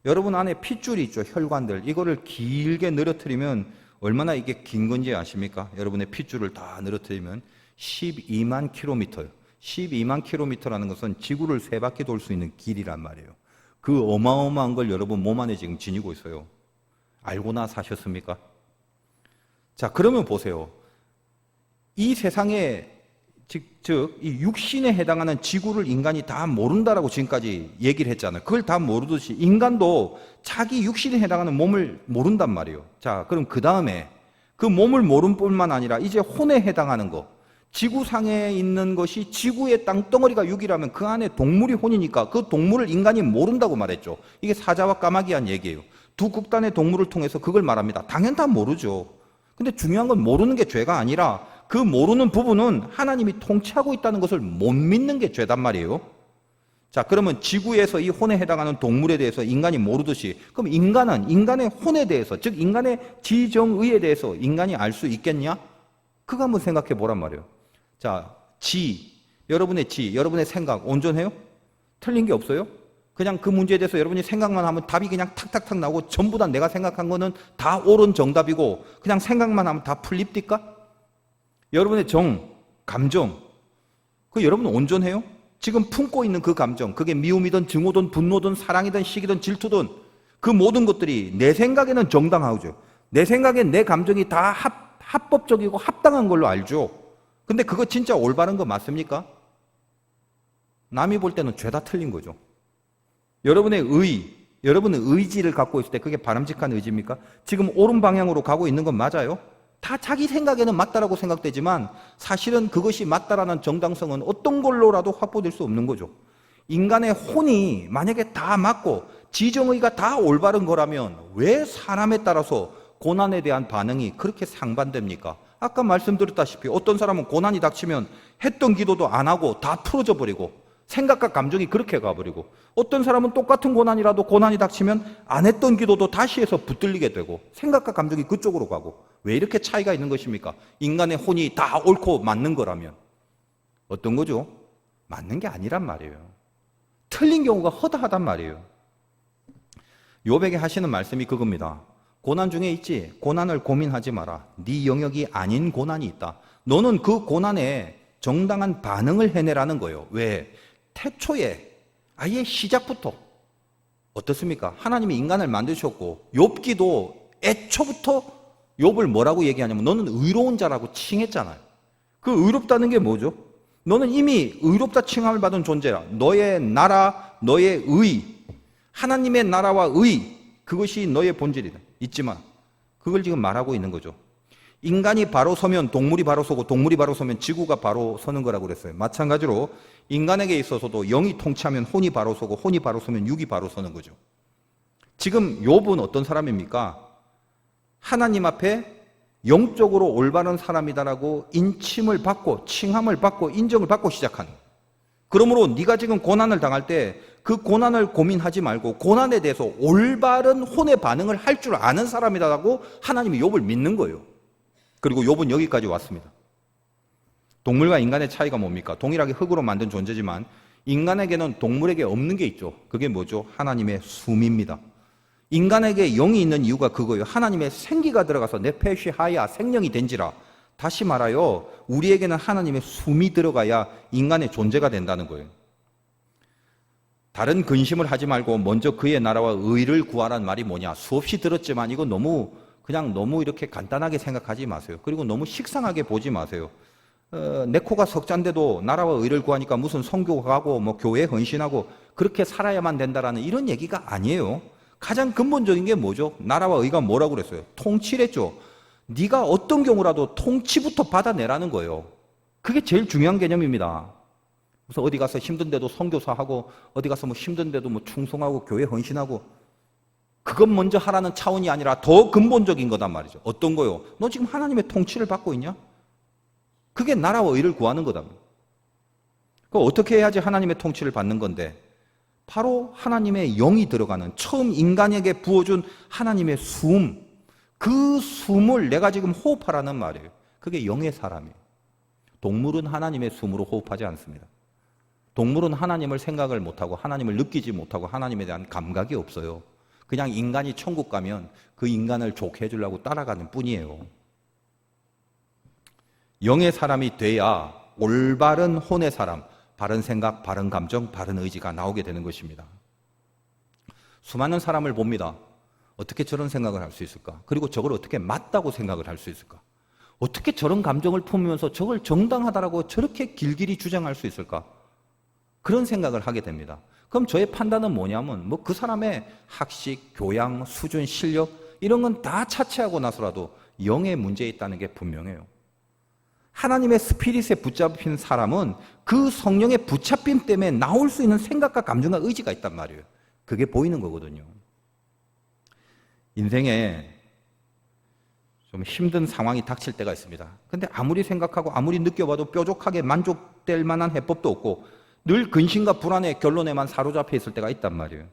여러분 안에 핏줄이 있죠. 혈관들. 이거를 길게 늘어뜨리면 얼마나 이게 긴 건지 아십니까? 여러분의 핏줄을 다 늘어뜨리면 12만 킬로미터요. 12만 킬로미터라는 것은 지구를 3바퀴 돌 수 있는 길이란 말이에요. 그 어마어마한 걸 여러분 몸 안에 지금 지니고 있어요. 알고나 사셨습니까? 자, 그러면 보세요. 이 세상에 즉 이 육신에 해당하는 지구를 인간이 다 모른다라고 지금까지 얘기를 했잖아요. 그걸 다 모르듯이 인간도 자기 육신에 해당하는 몸을 모른단 말이에요. 자, 그럼 그 다음에 그 몸을 모른 뿐만 아니라 이제 혼에 해당하는 거, 지구상에 있는 것이 지구의 땅덩어리가 육이라면 그 안에 동물이 혼이니까 그 동물을 인간이 모른다고 말했죠. 이게 사자와 까마귀한 얘기예요. 두 극단의 동물을 통해서 그걸 말합니다. 당연 다 모르죠. 근데 중요한 건 모르는 게 죄가 아니라 그 모르는 부분은 하나님이 통치하고 있다는 것을 못 믿는 게 죄단 말이에요. 자, 그러면 지구에서 이 혼에 해당하는 동물에 대해서 인간이 모르듯이 그럼 인간은 인간의 혼에 대해서 즉 인간의 지정의에 대해서 인간이 알 수 있겠냐? 그거 한번 생각해 보란 말이에요. 자, 여러분의 여러분의 생각 온전해요? 틀린 게 없어요? 그냥 그 문제에 대해서 여러분이 생각만 하면 답이 그냥 탁탁탁 나오고 전부 다 내가 생각한 거는 다 옳은 정답이고 그냥 생각만 하면 다 풀립니까? 여러분의 감정, 그 여러분 온전해요? 지금 품고 있는 그 감정, 그게 미움이든 증오든 분노든 사랑이든 시기든 질투든 그 모든 것들이 내 생각에는 정당하죠. 내 생각엔 내 감정이 다 합법적이고 합당한 걸로 알죠. 근데 그거 진짜 올바른 거 맞습니까? 남이 볼 때는 죄다 틀린 거죠. 여러분의 여러분의 의지를 갖고 있을 때 그게 바람직한 의지입니까? 지금 옳은 방향으로 가고 있는 건 맞아요? 다 자기 생각에는 맞다라고 생각되지만 사실은 그것이 맞다라는 정당성은 어떤 걸로라도 확보될 수 없는 거죠. 인간의 혼이 만약에 다 맞고 지정의가 다 올바른 거라면 왜 사람에 따라서 고난에 대한 반응이 그렇게 상반됩니까? 아까 말씀드렸다시피 어떤 사람은 고난이 닥치면 했던 기도도 안 하고 다 풀어져 버리고 생각과 감정이 그렇게 가버리고, 어떤 사람은 똑같은 고난이라도 고난이 닥치면 안 했던 기도도 다시 해서 붙들리게 되고 생각과 감정이 그쪽으로 가고, 왜 이렇게 차이가 있는 것입니까? 인간의 혼이 다 옳고 맞는 거라면. 어떤 거죠? 맞는 게 아니란 말이에요. 틀린 경우가 허다하단 말이에요. 욥에게 하시는 말씀이 그겁니다. 고난 중에 있지, 고난을 고민하지 마라. 네 영역이 아닌 고난이 있다. 너는 그 고난에 정당한 반응을 해내라는 거예요. 왜? 태초에 아예 시작부터 어떻습니까? 하나님이 인간을 만드셨고 욥기도 애초부터 욥을 뭐라고 얘기하냐면 너는 의로운 자라고 칭했잖아요. 그 의롭다는 게 뭐죠? 너는 이미 의롭다 칭함을 받은 존재라. 너의 나라, 너의 의, 하나님의 나라와 의, 그것이 너의 본질이다. 있지만 그걸 지금 말하고 있는 거죠. 인간이 바로 서면 동물이 바로 서고 동물이 바로 서면 지구가 바로 서는 거라고 그랬어요. 마찬가지로 인간에게 있어서도 영이 통치하면 혼이 바로 서고 혼이 바로 서면 육이 바로 서는 거죠. 지금 욥은 어떤 사람입니까? 하나님 앞에 영적으로 올바른 사람이다라고 인침을 받고 칭함을 받고 인정을 받고 시작하는. 그러므로 네가 지금 고난을 당할 때 그 고난을 고민하지 말고 고난에 대해서 올바른 혼의 반응을 할 줄 아는 사람이다라고 하나님이 욥을 믿는 거예요. 그리고 욥은 여기까지 왔습니다. 동물과 인간의 차이가 뭡니까? 동일하게 흙으로 만든 존재지만 인간에게는 동물에게 없는 게 있죠. 그게 뭐죠? 하나님의 숨입니다. 인간에게 영이 있는 이유가 그거예요. 하나님의 생기가 들어가서 네페시 하야 생명이 된지라. 다시 말하여 우리에게는 하나님의 숨이 들어가야 인간의 존재가 된다는 거예요. 다른 근심을 하지 말고 먼저 그의 나라와 의를 구하라는 말이 뭐냐? 수없이 들었지만 이거 너무 이렇게 간단하게 생각하지 마세요. 그리고 너무 식상하게 보지 마세요. 내 코가 석잔데도 나라와 의를 구하니까 무슨 선교 가고 뭐 교회 헌신하고 그렇게 살아야만 된다라는 이런 얘기가 아니에요. 가장 근본적인 게 뭐죠? 나라와 의가 뭐라고 그랬어요? 통치랬죠. 네가 어떤 경우라도 통치부터 받아내라는 거예요. 그게 제일 중요한 개념입니다. 그래서 어디 가서 힘든데도 선교사하고 어디 가서 뭐 힘든데도 뭐 충성하고 교회 헌신하고 그건 먼저 하라는 차원이 아니라 더 근본적인 거단 말이죠. 어떤 거요? 너 지금 하나님의 통치를 받고 있냐? 그게 나라와 의를 구하는 거다. 그럼 어떻게 해야지 하나님의 통치를 받는 건데? 바로 하나님의 영이 들어가는, 처음 인간에게 부어준 하나님의 숨, 그 숨을 내가 지금 호흡하라는 말이에요. 그게 영의 사람이에요. 동물은 하나님의 숨으로 호흡하지 않습니다. 동물은 하나님을 생각을 못하고 하나님을 느끼지 못하고 하나님에 대한 감각이 없어요. 그냥 인간이 천국 가면 그 인간을 좋게 해주려고 따라가는 뿐이에요. 영의 사람이 돼야 올바른 혼의 사람, 바른 생각, 바른 감정, 바른 의지가 나오게 되는 것입니다. 수많은 사람을 봅니다. 어떻게 저런 생각을 할 수 있을까? 그리고 저걸 어떻게 맞다고 생각을 할 수 있을까? 어떻게 저런 감정을 품으면서 저걸 정당하다라고 저렇게 길길이 주장할 수 있을까? 그런 생각을 하게 됩니다. 그럼 저의 판단은 뭐냐면 뭐 그 사람의 학식, 교양, 수준, 실력 이런 건 다 차치하고 나서라도 영의 문제에 있다는 게 분명해요. 하나님의 스피릿에 붙잡힌 사람은 그 성령의 붙잡힘 때문에 나올 수 있는 생각과 감정과 의지가 있단 말이에요. 그게 보이는 거거든요. 인생에 좀 힘든 상황이 닥칠 때가 있습니다. 근데 아무리 생각하고 아무리 느껴봐도 뾰족하게 만족될 만한 해법도 없고 늘 근심과 불안의 결론에만 사로잡혀 있을 때가 있단 말이에요.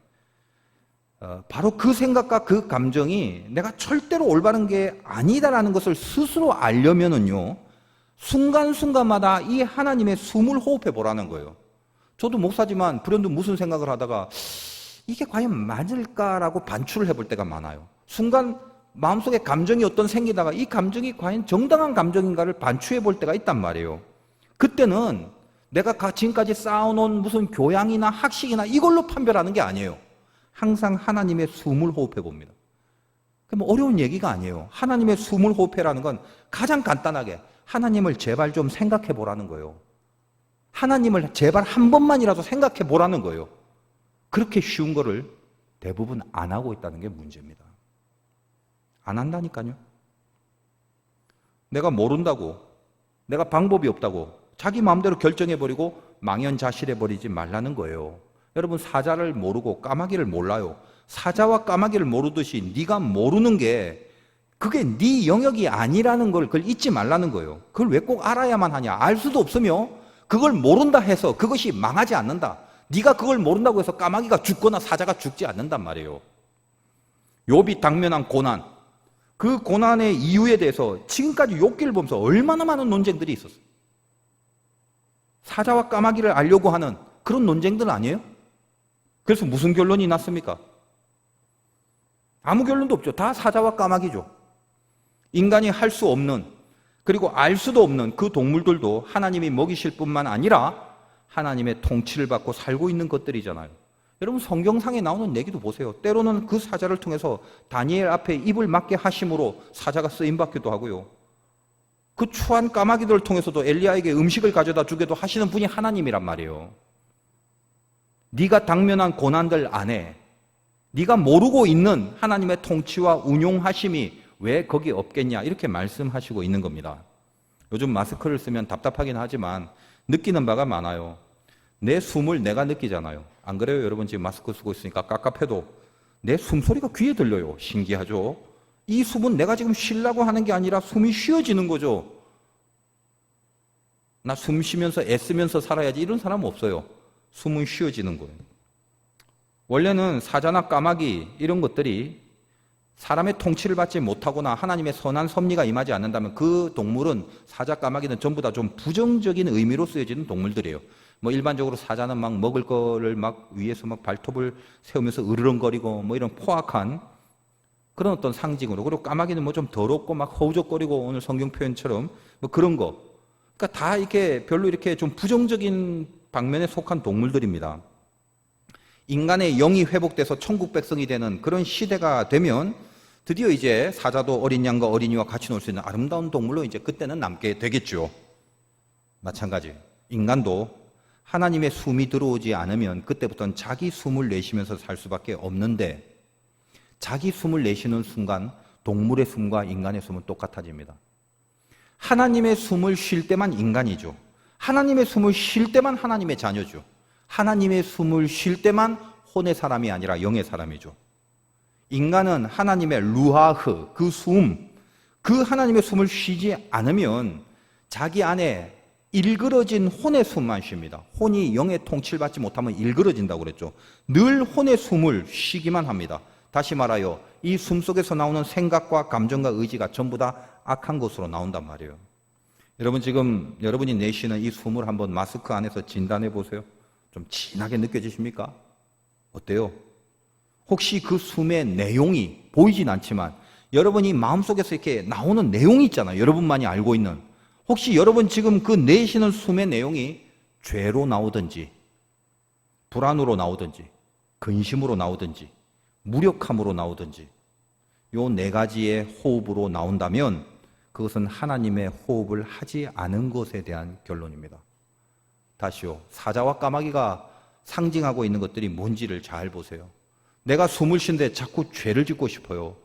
바로 그 생각과 그 감정이 내가 절대로 올바른 게 아니다라는 것을 스스로 알려면은요, 순간순간마다 이 하나님의 숨을 호흡해 보라는 거예요. 저도 목사지만 불현듯 무슨 생각을 하다가 이게 과연 맞을까라고 반출을 해볼 때가 많아요. 순간 마음속에 감정이 어떤 생기다가 이 감정이 과연 정당한 감정인가를 반추해 볼 때가 있단 말이에요. 그때는 내가 지금까지 쌓아놓은 무슨 교양이나 학식이나 이걸로 판별하는 게 아니에요. 항상 하나님의 숨을 호흡해 봅니다. 뭐 어려운 얘기가 아니에요. 하나님의 숨을 호흡해라는 건 가장 간단하게 하나님을 제발 좀 생각해 보라는 거예요. 하나님을 제발 한 번만이라도 생각해 보라는 거예요. 그렇게 쉬운 거를 대부분 안 하고 있다는 게 문제입니다. 안 한다니까요. 내가 모른다고, 내가 방법이 없다고 자기 마음대로 결정해버리고 망연자실해버리지 말라는 거예요. 여러분, 사자를 모르고 까마귀를 몰라요. 사자와 까마귀를 모르듯이 네가 모르는 게 그게 네 영역이 아니라는 걸 그걸 잊지 말라는 거예요. 그걸 왜 꼭 알아야만 하냐? 알 수도 없으며 그걸 모른다 해서 그것이 망하지 않는다. 네가 그걸 모른다고 해서 까마귀가 죽거나 사자가 죽지 않는단 말이에요. 욥이 당면한 고난, 그 고난의 이유에 대해서 지금까지 욥기를 보면서 얼마나 많은 논쟁들이 있었어요. 사자와 까마귀를 알려고 하는 그런 논쟁들 아니에요? 그래서 무슨 결론이 났습니까? 아무 결론도 없죠. 다 사자와 까마귀죠. 인간이 할 수 없는, 그리고 알 수도 없는 그 동물들도 하나님이 먹이실 뿐만 아니라 하나님의 통치를 받고 살고 있는 것들이잖아요. 여러분, 성경상에 나오는 얘기도 보세요. 때로는 그 사자를 통해서 다니엘 앞에 입을 막게 하심으로 사자가 쓰임받기도 하고요. 그 추한 까마귀들을 통해서도 엘리야에게 음식을 가져다 주기도 하시는 분이 하나님이란 말이에요. 네가 당면한 고난들 안에 네가 모르고 있는 하나님의 통치와 운용하심이 왜 거기 없겠냐, 이렇게 말씀하시고 있는 겁니다. 요즘 마스크를 쓰면 답답하긴 하지만 느끼는 바가 많아요. 내 숨을 내가 느끼잖아요. 안 그래요? 여러분, 지금 마스크 쓰고 있으니까 깝깝해도 내 숨소리가 귀에 들려요. 신기하죠? 이 숨은 내가 지금 쉬려고 하는 게 아니라 숨이 쉬어지는 거죠. 나 숨 쉬면서 애쓰면서 살아야지, 이런 사람 없어요. 숨은 쉬어지는 거예요. 원래는 사자나 까마귀 이런 것들이 사람의 통치를 받지 못하거나 하나님의 선한 섭리가 임하지 않는다면 그 동물은, 사자, 까마귀는 전부 다 좀 부정적인 의미로 쓰여지는 동물들이에요. 뭐 일반적으로 사자는 막 먹을 거를 막 위에서 막 발톱을 세우면서 으르렁거리고 뭐 이런 포악한 그런 어떤 상징으로, 그리고 까마귀는 뭐 좀 더럽고 막 허우적거리고 오늘 성경 표현처럼 뭐 그런 거. 그러니까 다 이렇게 별로 이렇게 좀 부정적인 방면에 속한 동물들입니다. 인간의 영이 회복돼서 천국 백성이 되는 그런 시대가 되면 드디어 이제 사자도 어린 양과 어린이와 같이 놀 수 있는 아름다운 동물로 이제 그때는 남게 되겠죠. 마찬가지. 인간도 하나님의 숨이 들어오지 않으면 그때부터는 자기 숨을 내쉬면서 살 수밖에 없는데, 자기 숨을 내쉬는 순간 동물의 숨과 인간의 숨은 똑같아집니다. 하나님의 숨을 쉴 때만 인간이죠. 하나님의 숨을 쉴 때만 하나님의 자녀죠. 하나님의 숨을 쉴 때만 혼의 사람이 아니라 영의 사람이죠. 인간은 하나님의 루하흐, 그 숨, 그 하나님의 숨을 쉬지 않으면 자기 안에 일그러진 혼의 숨만 쉽니다. 혼이 영의 통치를 받지 못하면 일그러진다고 그랬죠. 늘 혼의 숨을 쉬기만 합니다. 다시 말하여 이 숨 속에서 나오는 생각과 감정과 의지가 전부 다 악한 것으로 나온단 말이에요. 여러분, 지금 여러분이 내쉬는 이 숨을 한번 마스크 안에서 진단해 보세요. 좀 진하게 느껴지십니까? 어때요? 혹시 그 숨의 내용이 보이진 않지만 여러분이 마음속에서 이렇게 나오는 내용이 있잖아요. 여러분만이 알고 있는. 혹시 여러분 지금 그 내쉬는 숨의 내용이 죄로 나오든지, 불안으로 나오든지, 근심으로 나오든지, 무력함으로 나오든지, 요 네 가지의 호흡으로 나온다면 그것은 하나님의 호흡을 하지 않은 것에 대한 결론입니다. 다시요. 사자와 까마귀가 상징하고 있는 것들이 뭔지를 잘 보세요. 내가 숨을 쉰데 자꾸 죄를 짓고 싶어요.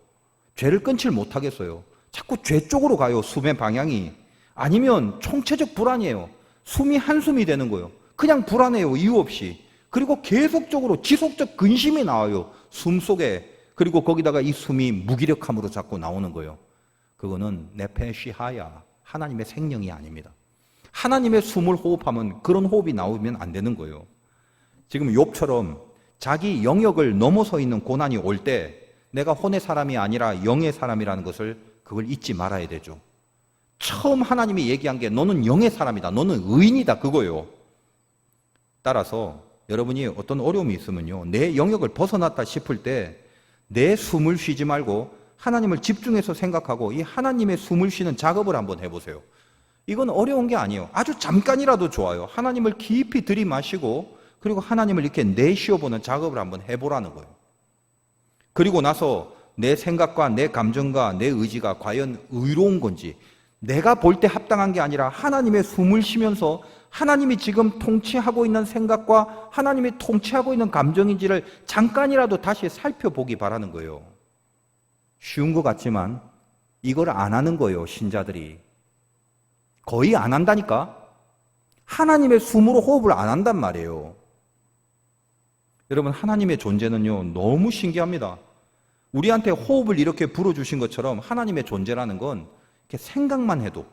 죄를 끊질 못하겠어요. 자꾸 죄 쪽으로 가요. 숨의 방향이. 아니면 총체적 불안이에요. 숨이 한숨이 되는 거예요. 그냥 불안해요. 이유 없이. 그리고 계속적으로 지속적 근심이 나와요. 숨 속에. 그리고 거기다가 이 숨이 무기력함으로 자꾸 나오는 거예요. 그거는 네페시하야, 하나님의 생명이 아닙니다. 하나님의 숨을 호흡하면 그런 호흡이 나오면 안 되는 거예요. 지금 욥처럼 자기 영역을 넘어서 있는 고난이 올 때 내가 혼의 사람이 아니라 영의 사람이라는 것을 그걸 잊지 말아야 되죠. 처음 하나님이 얘기한 게 너는 영의 사람이다, 너는 의인이다, 그거예요. 따라서 여러분이 어떤 어려움이 있으면요, 내 영역을 벗어났다 싶을 때 내 숨을 쉬지 말고 하나님을 집중해서 생각하고 이 하나님의 숨을 쉬는 작업을 한번 해보세요. 이건 어려운 게 아니에요. 아주 잠깐이라도 좋아요. 하나님을 깊이 들이마시고 그리고 하나님을 이렇게 내쉬어보는 작업을 한번 해보라는 거예요. 그리고 나서 내 생각과 내 감정과 내 의지가 과연 의로운 건지, 내가 볼 때 합당한 게 아니라 하나님의 숨을 쉬면서 하나님이 지금 통치하고 있는 생각과 하나님이 통치하고 있는 감정인지를 잠깐이라도 다시 살펴보기 바라는 거예요. 쉬운 것 같지만 이걸 안 하는 거예요, 신자들이. 거의 안 한다니까. 하나님의 숨으로 호흡을 안 한단 말이에요. 여러분, 하나님의 존재는요, 너무 신기합니다. 우리한테 호흡을 이렇게 불어주신 것처럼 하나님의 존재라는 건 이렇게 생각만 해도,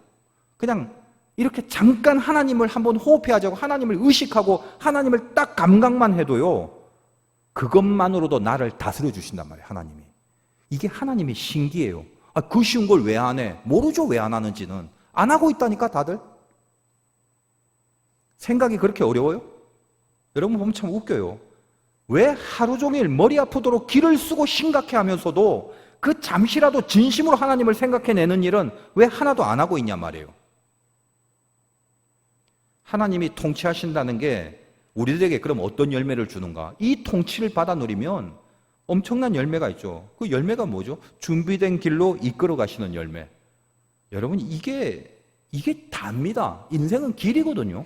그냥 이렇게 잠깐 하나님을 한번 호흡해야지, 하나님을 의식하고 하나님을 딱 감각만 해도요, 그것만으로도 나를 다스려 주신단 말이에요, 하나님이. 이게 하나님이 신기해요. 그 쉬운 걸 왜 안 해? 모르죠, 왜 안 하는지는. 안 하고 있다니까, 다들. 생각이 그렇게 어려워요? 여러분 보면 참 웃겨요. 왜 하루 종일 머리 아프도록 기를 쓰고 심각해 하면서도 그 잠시라도 진심으로 하나님을 생각해내는 일은 왜 하나도 안 하고 있냐 말이에요. 하나님이 통치하신다는 게 우리들에게 그럼 어떤 열매를 주는가? 이 통치를 받아 누리면 엄청난 열매가 있죠. 그 열매가 뭐죠? 준비된 길로 이끌어 가시는 열매. 여러분, 이게 답니다. 인생은 길이거든요.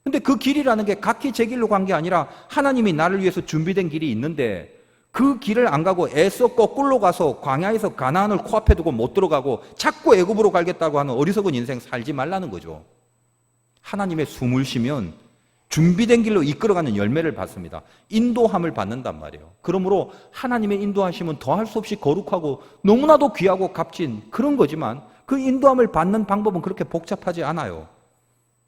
근데 그 길이라는 게 각기 제 길로 간 게 아니라 하나님이 나를 위해서 준비된 길이 있는데 그 길을 안 가고 애써 거꾸로 가서 광야에서 가나안을 코앞에 두고 못 들어가고 자꾸 애굽으로 가겠다고 하는 어리석은 인생 살지 말라는 거죠. 하나님의 숨을 쉬면 준비된 길로 이끌어가는 열매를 받습니다. 인도함을 받는단 말이에요. 그러므로 하나님의 인도하심은 더할 수 없이 거룩하고 너무나도 귀하고 값진 그런 거지만 그 인도함을 받는 방법은 그렇게 복잡하지 않아요.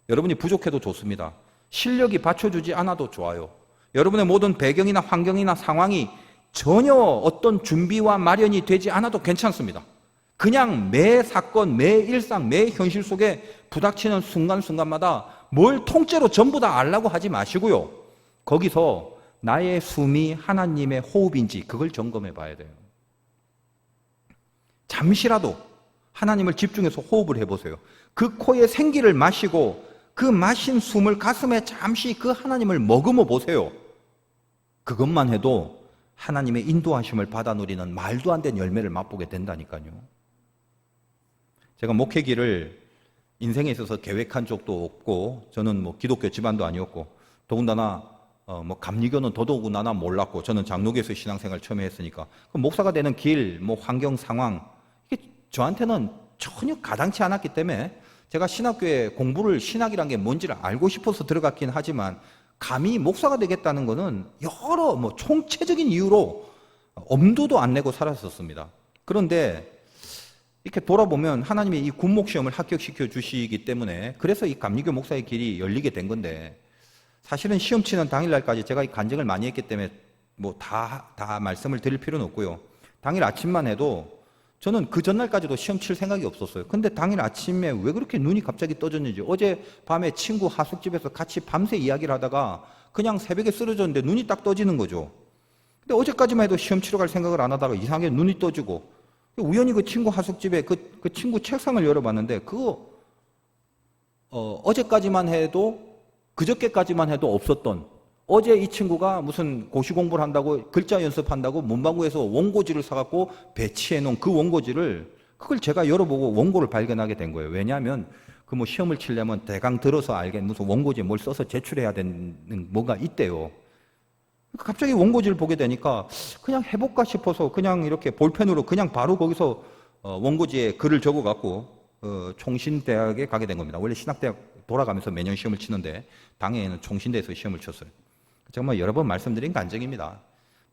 여러분이 부족해도 좋습니다. 실력이 받쳐주지 않아도 좋아요. 여러분의 모든 배경이나 환경이나 상황이 전혀 어떤 준비와 마련이 되지 않아도 괜찮습니다. 그냥 매 사건, 매 일상, 매 현실 속에 부닥치는 순간순간마다 뭘 통째로 전부 다 알라고 하지 마시고요. 거기서 나의 숨이 하나님의 호흡인지 그걸 점검해 봐야 돼요. 잠시라도 하나님을 집중해서 호흡을 해보세요. 그 코에 생기를 마시고 그 마신 숨을 가슴에 잠시 그 하나님을 머금어 보세요. 그것만 해도 하나님의 인도하심을 받아 누리는 말도 안 되는 열매를 맛보게 된다니까요. 제가 목회기를 인생에 있어서 계획한 적도 없고, 저는 뭐 기독교 집안도 아니었고, 더군다나 뭐 감리교는 더더군다나 몰랐고, 저는 장로교에서 신앙생활 처음에 했으니까 그 목사가 되는 길, 뭐 환경 상황 이게 저한테는 전혀 가당치 않았기 때문에 제가 신학교에 공부를 신학이란 게 뭔지를 알고 싶어서 들어갔긴 하지만 감히 목사가 되겠다는 거는 여러 뭐 총체적인 이유로 엄두도 안 내고 살았었습니다. 그런데 이렇게 돌아보면 하나님이 이 군목 시험을 합격시켜 주시기 때문에 그래서 이 감리교 목사의 길이 열리게 된 건데, 사실은 시험 치는 당일날까지 제가 이 간증을 많이 했기 때문에 뭐 다 말씀을 드릴 필요는 없고요. 당일 아침만 해도 저는 그 전날까지도 시험 칠 생각이 없었어요. 근데 당일 아침에 왜 그렇게 눈이 갑자기 떠졌는지, 어제 밤에 친구 하숙집에서 같이 밤새 이야기를 하다가 그냥 새벽에 쓰러졌는데 눈이 딱 떠지는 거죠. 근데 어제까지만 해도 시험 치러 갈 생각을 안 하다가 이상하게 눈이 떠지고, 우연히 그 친구 하숙집에 그 친구 책상을 열어봤는데 그거 어제까지만 해도, 그저께까지만 해도 없었던, 어제 이 친구가 무슨 고시 공부를 한다고 글자 연습한다고 문방구에서 원고지를 사갖고 배치해 놓은 그 원고지를, 그걸 제가 열어보고 원고를 발견하게 된 거예요. 왜냐하면 그 뭐 시험을 치려면 대강 들어서 알겠, 무슨 원고지에 뭘 써서 제출해야 되는 뭐가 있대요. 갑자기 원고지를 보게 되니까 그냥 해볼까 싶어서 그냥 이렇게 볼펜으로 그냥 바로 거기서 원고지에 글을 적어갖고 총신대학에 가게 된 겁니다. 원래 신학대학 돌아가면서 매년 시험을 치는데 당해에는 총신대에서 시험을 쳤어요. 제가 뭐 여러 번 말씀드린 간증입니다.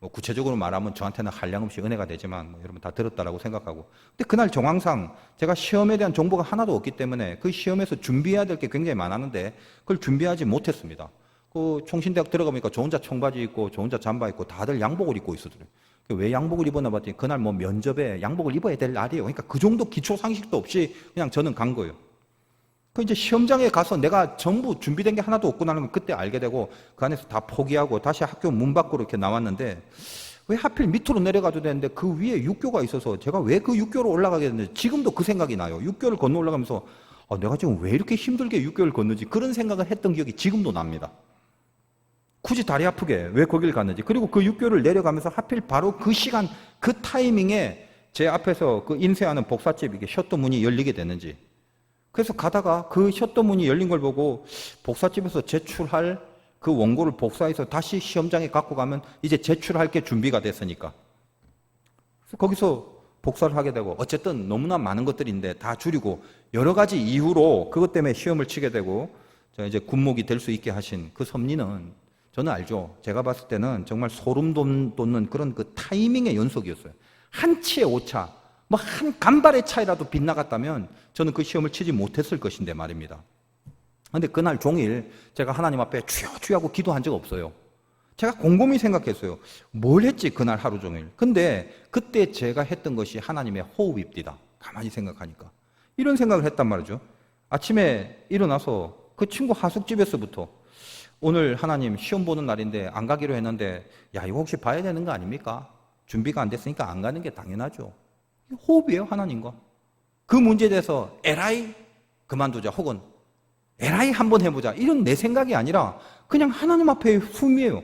뭐 구체적으로 말하면 저한테는 한량없이 은혜가 되지만 뭐 여러분 다 들었다라고 생각하고, 근데 그날 정황상 제가 시험에 대한 정보가 하나도 없기 때문에 그 시험에서 준비해야 될 게 굉장히 많았는데 그걸 준비하지 못했습니다. 그 총신대학 들어가보니까 저 혼자 청바지 입고 저 혼자 잠바 입고 다들 양복을 입고 있었더래요. 왜 양복을 입었나 봤더니 그날 뭐 면접에 양복을 입어야 될 날이에요. 그러니까 그 정도 기초 상식도 없이 그냥 저는 간 거예요. 그 이제 시험장에 가서 내가 전부 준비된 게 하나도 없구나는 걸 그때 알게 되고 그 안에서 다 포기하고 다시 학교 문 밖으로 이렇게 나왔는데, 왜 하필 밑으로 내려가도 되는데 그 위에 육교가 있어서 제가 왜 그 육교로 올라가게 됐는지 지금도 그 생각이 나요. 육교를 건너 올라가면서 내가 지금 왜 이렇게 힘들게 육교를 건너지, 그런 생각을 했던 기억이 지금도 납니다. 굳이 다리 아프게 왜 거길 갔는지, 그리고 그 육교를 내려가면서 하필 바로 그 시간 그 타이밍에 제 앞에서 그 인쇄하는 복사집 이게 셔터 문이 열리게 됐는지, 그래서 가다가 그 셔터 문이 열린 걸 보고 복사집에서 제출할 그 원고를 복사해서 다시 시험장에 갖고 가면 이제 제출할 게 준비가 됐으니까, 그래서 거기서 복사를 하게 되고, 어쨌든 너무나 많은 것들인데 다 줄이고 여러 가지 이유로 그것 때문에 시험을 치게 되고, 이제 군목이 될 수 있게 하신 그 섭리는 저는 알죠. 제가 봤을 때는 정말 소름 돋는 그런 그 타이밍의 연속이었어요. 한 치의 오차, 뭐 한 간발의 차이라도 빗나갔다면 저는 그 시험을 치지 못했을 것인데 말입니다. 그런데 그날 종일 제가 하나님 앞에 주여 하고 기도한 적 없어요. 제가 곰곰이 생각했어요. 뭘 했지 그날 하루 종일. 근데 그때 제가 했던 것이 하나님의 호흡입니다. 가만히 생각하니까 이런 생각을 했단 말이죠. 아침에 일어나서 그 친구 하숙집에서부터 오늘 하나님 시험 보는 날인데 안 가기로 했는데 야 이거 혹시 봐야 되는 거 아닙니까? 준비가 안 됐으니까 안 가는 게 당연하죠. 호흡이에요, 하나님과. 그 문제에 대해서 에라이 그만두자 혹은 에라이 한번 해보자 이런 내 생각이 아니라 그냥 하나님 앞에 숨이에요.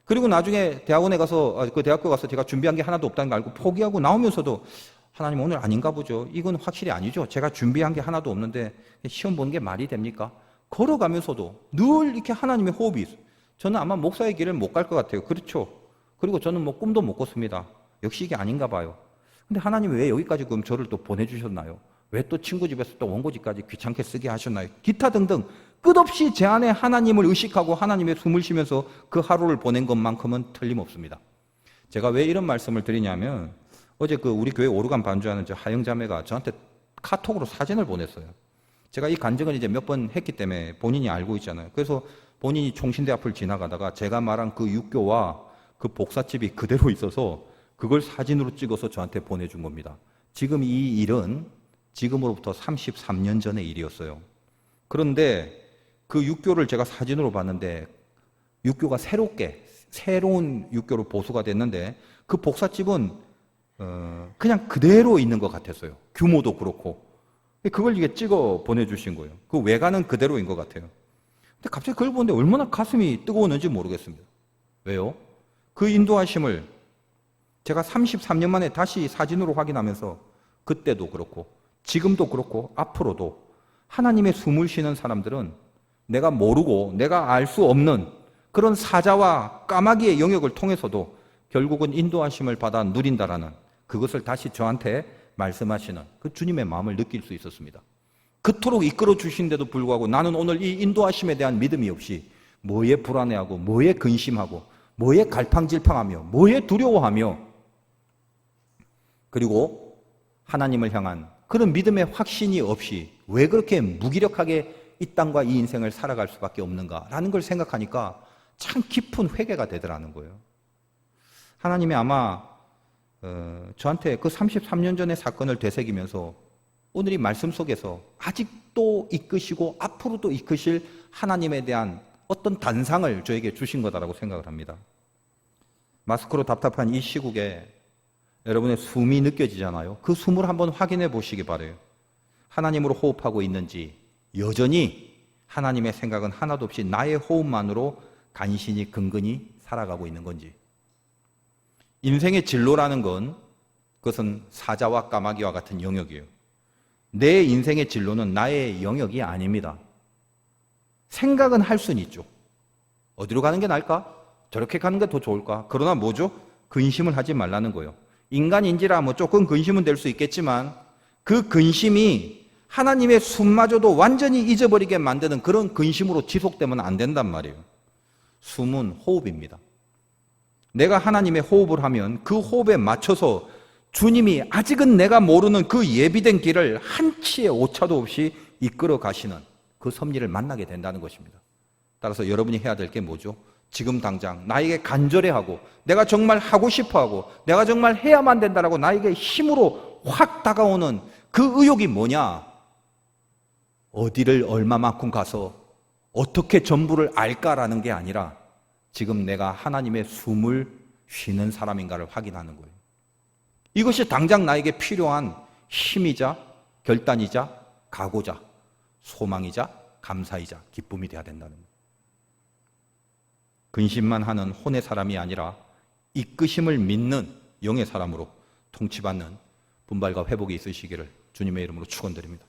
그리고 나중에 대학원에 가서 그 대학교 가서 제가 준비한 게 하나도 없다는 걸 알고 포기하고 나오면서도 하나님 오늘 아닌가 보죠. 이건 확실히 아니죠. 제가 준비한 게 하나도 없는데 시험 보는 게 말이 됩니까? 걸어가면서도 늘 이렇게 하나님의 호흡이 있어요. 저는 아마 목사의 길을 못 갈 것 같아요. 그렇죠. 그리고 저는 뭐 꿈도 못 꿨습니다. 역시 이게 아닌가 봐요. 근데 하나님이 왜 여기까지 그럼 저를 또 보내주셨나요? 왜 또 친구 집에서 또 원고지까지 귀찮게 쓰게 하셨나요? 기타 등등 끝없이 제 안에 하나님을 의식하고 하나님의 숨을 쉬면서 그 하루를 보낸 것만큼은 틀림없습니다. 제가 왜 이런 말씀을 드리냐면 어제 그 우리 교회 오르간 반주하는 저 하영 자매가 저한테 카톡으로 사진을 보냈어요. 제가 이 간증을 이제 몇 번 했기 때문에 본인이 알고 있잖아요. 그래서 본인이 총신대 앞을 지나가다가 제가 말한 그 육교와 그 복사집이 그대로 있어서 그걸 사진으로 찍어서 저한테 보내준 겁니다. 지금 이 일은 지금으로부터 33년 전의 일이었어요. 그런데 그 육교를 제가 사진으로 봤는데 육교가 새로운 육교로 보수가 됐는데 그 복사집은 그냥 그대로 있는 것 같았어요. 규모도 그렇고. 그걸 이게 찍어 보내주신 거예요. 그 외관은 그대로인 것 같아요. 근데 갑자기 그걸 보는데 얼마나 가슴이 뜨거웠는지 모르겠습니다. 왜요? 그 인도하심을 제가 33년 만에 다시 사진으로 확인하면서 그때도 그렇고 지금도 그렇고 앞으로도 하나님의 숨을 쉬는 사람들은 내가 모르고 내가 알 수 없는 그런 사자와 까마귀의 영역을 통해서도 결국은 인도하심을 받아 누린다라는 그것을 다시 저한테 말씀하시는 그 주님의 마음을 느낄 수 있었습니다. 그토록 이끌어 주신데도 불구하고 나는 오늘 이 인도하심에 대한 믿음이 없이 뭐에 불안해하고 뭐에 근심하고 뭐에 갈팡질팡하며 뭐에 두려워하며 그리고 하나님을 향한 그런 믿음의 확신이 없이 왜 그렇게 무기력하게 이 땅과 이 인생을 살아갈 수밖에 없는가라는 걸 생각하니까 참 깊은 회개가 되더라는 거예요. 하나님이 아마 저한테 그 33년 전의 사건을 되새기면서 오늘 이 말씀 속에서 아직도 이끄시고 앞으로도 이끄실 하나님에 대한 어떤 단상을 저에게 주신 거다라고 생각을 합니다. 마스크로 답답한 이 시국에 여러분의 숨이 느껴지잖아요. 그 숨을 한번 확인해 보시기 바라요. 하나님으로 호흡하고 있는지 여전히 하나님의 생각은 하나도 없이 나의 호흡만으로 간신히 근근히 살아가고 있는 건지. 인생의 진로라는 건 그것은 사자와 까마귀와 같은 영역이에요. 내 인생의 진로는 나의 영역이 아닙니다. 생각은 할 수는 있죠. 어디로 가는 게 나을까? 저렇게 가는 게 더 좋을까? 그러나 뭐죠? 근심을 하지 말라는 거예요. 인간인지라 뭐 조금 근심은 될 수 있겠지만 그 근심이 하나님의 숨마저도 완전히 잊어버리게 만드는 그런 근심으로 지속되면 안 된단 말이에요. 숨은 호흡입니다. 내가 하나님의 호흡을 하면 그 호흡에 맞춰서 주님이 아직은 내가 모르는 그 예비된 길을 한 치의 오차도 없이 이끌어 가시는 그 섭리를 만나게 된다는 것입니다. 따라서 여러분이 해야 될 게 뭐죠? 지금 당장 나에게 간절해하고 내가 정말 하고 싶어하고 내가 정말 해야만 된다라고 나에게 힘으로 확 다가오는 그 의욕이 뭐냐? 어디를 얼마만큼 가서 어떻게 전부를 알까라는 게 아니라 지금 내가 하나님의 숨을 쉬는 사람인가를 확인하는 거예요. 이것이 당장 나에게 필요한 힘이자 결단이자 각오자 소망이자 감사이자 기쁨이 되어야 된다는 거예요. 근심만 하는 혼의 사람이 아니라 이끄심을 믿는 영의 사람으로 통치받는 분발과 회복이 있으시기를 주님의 이름으로 축원드립니다.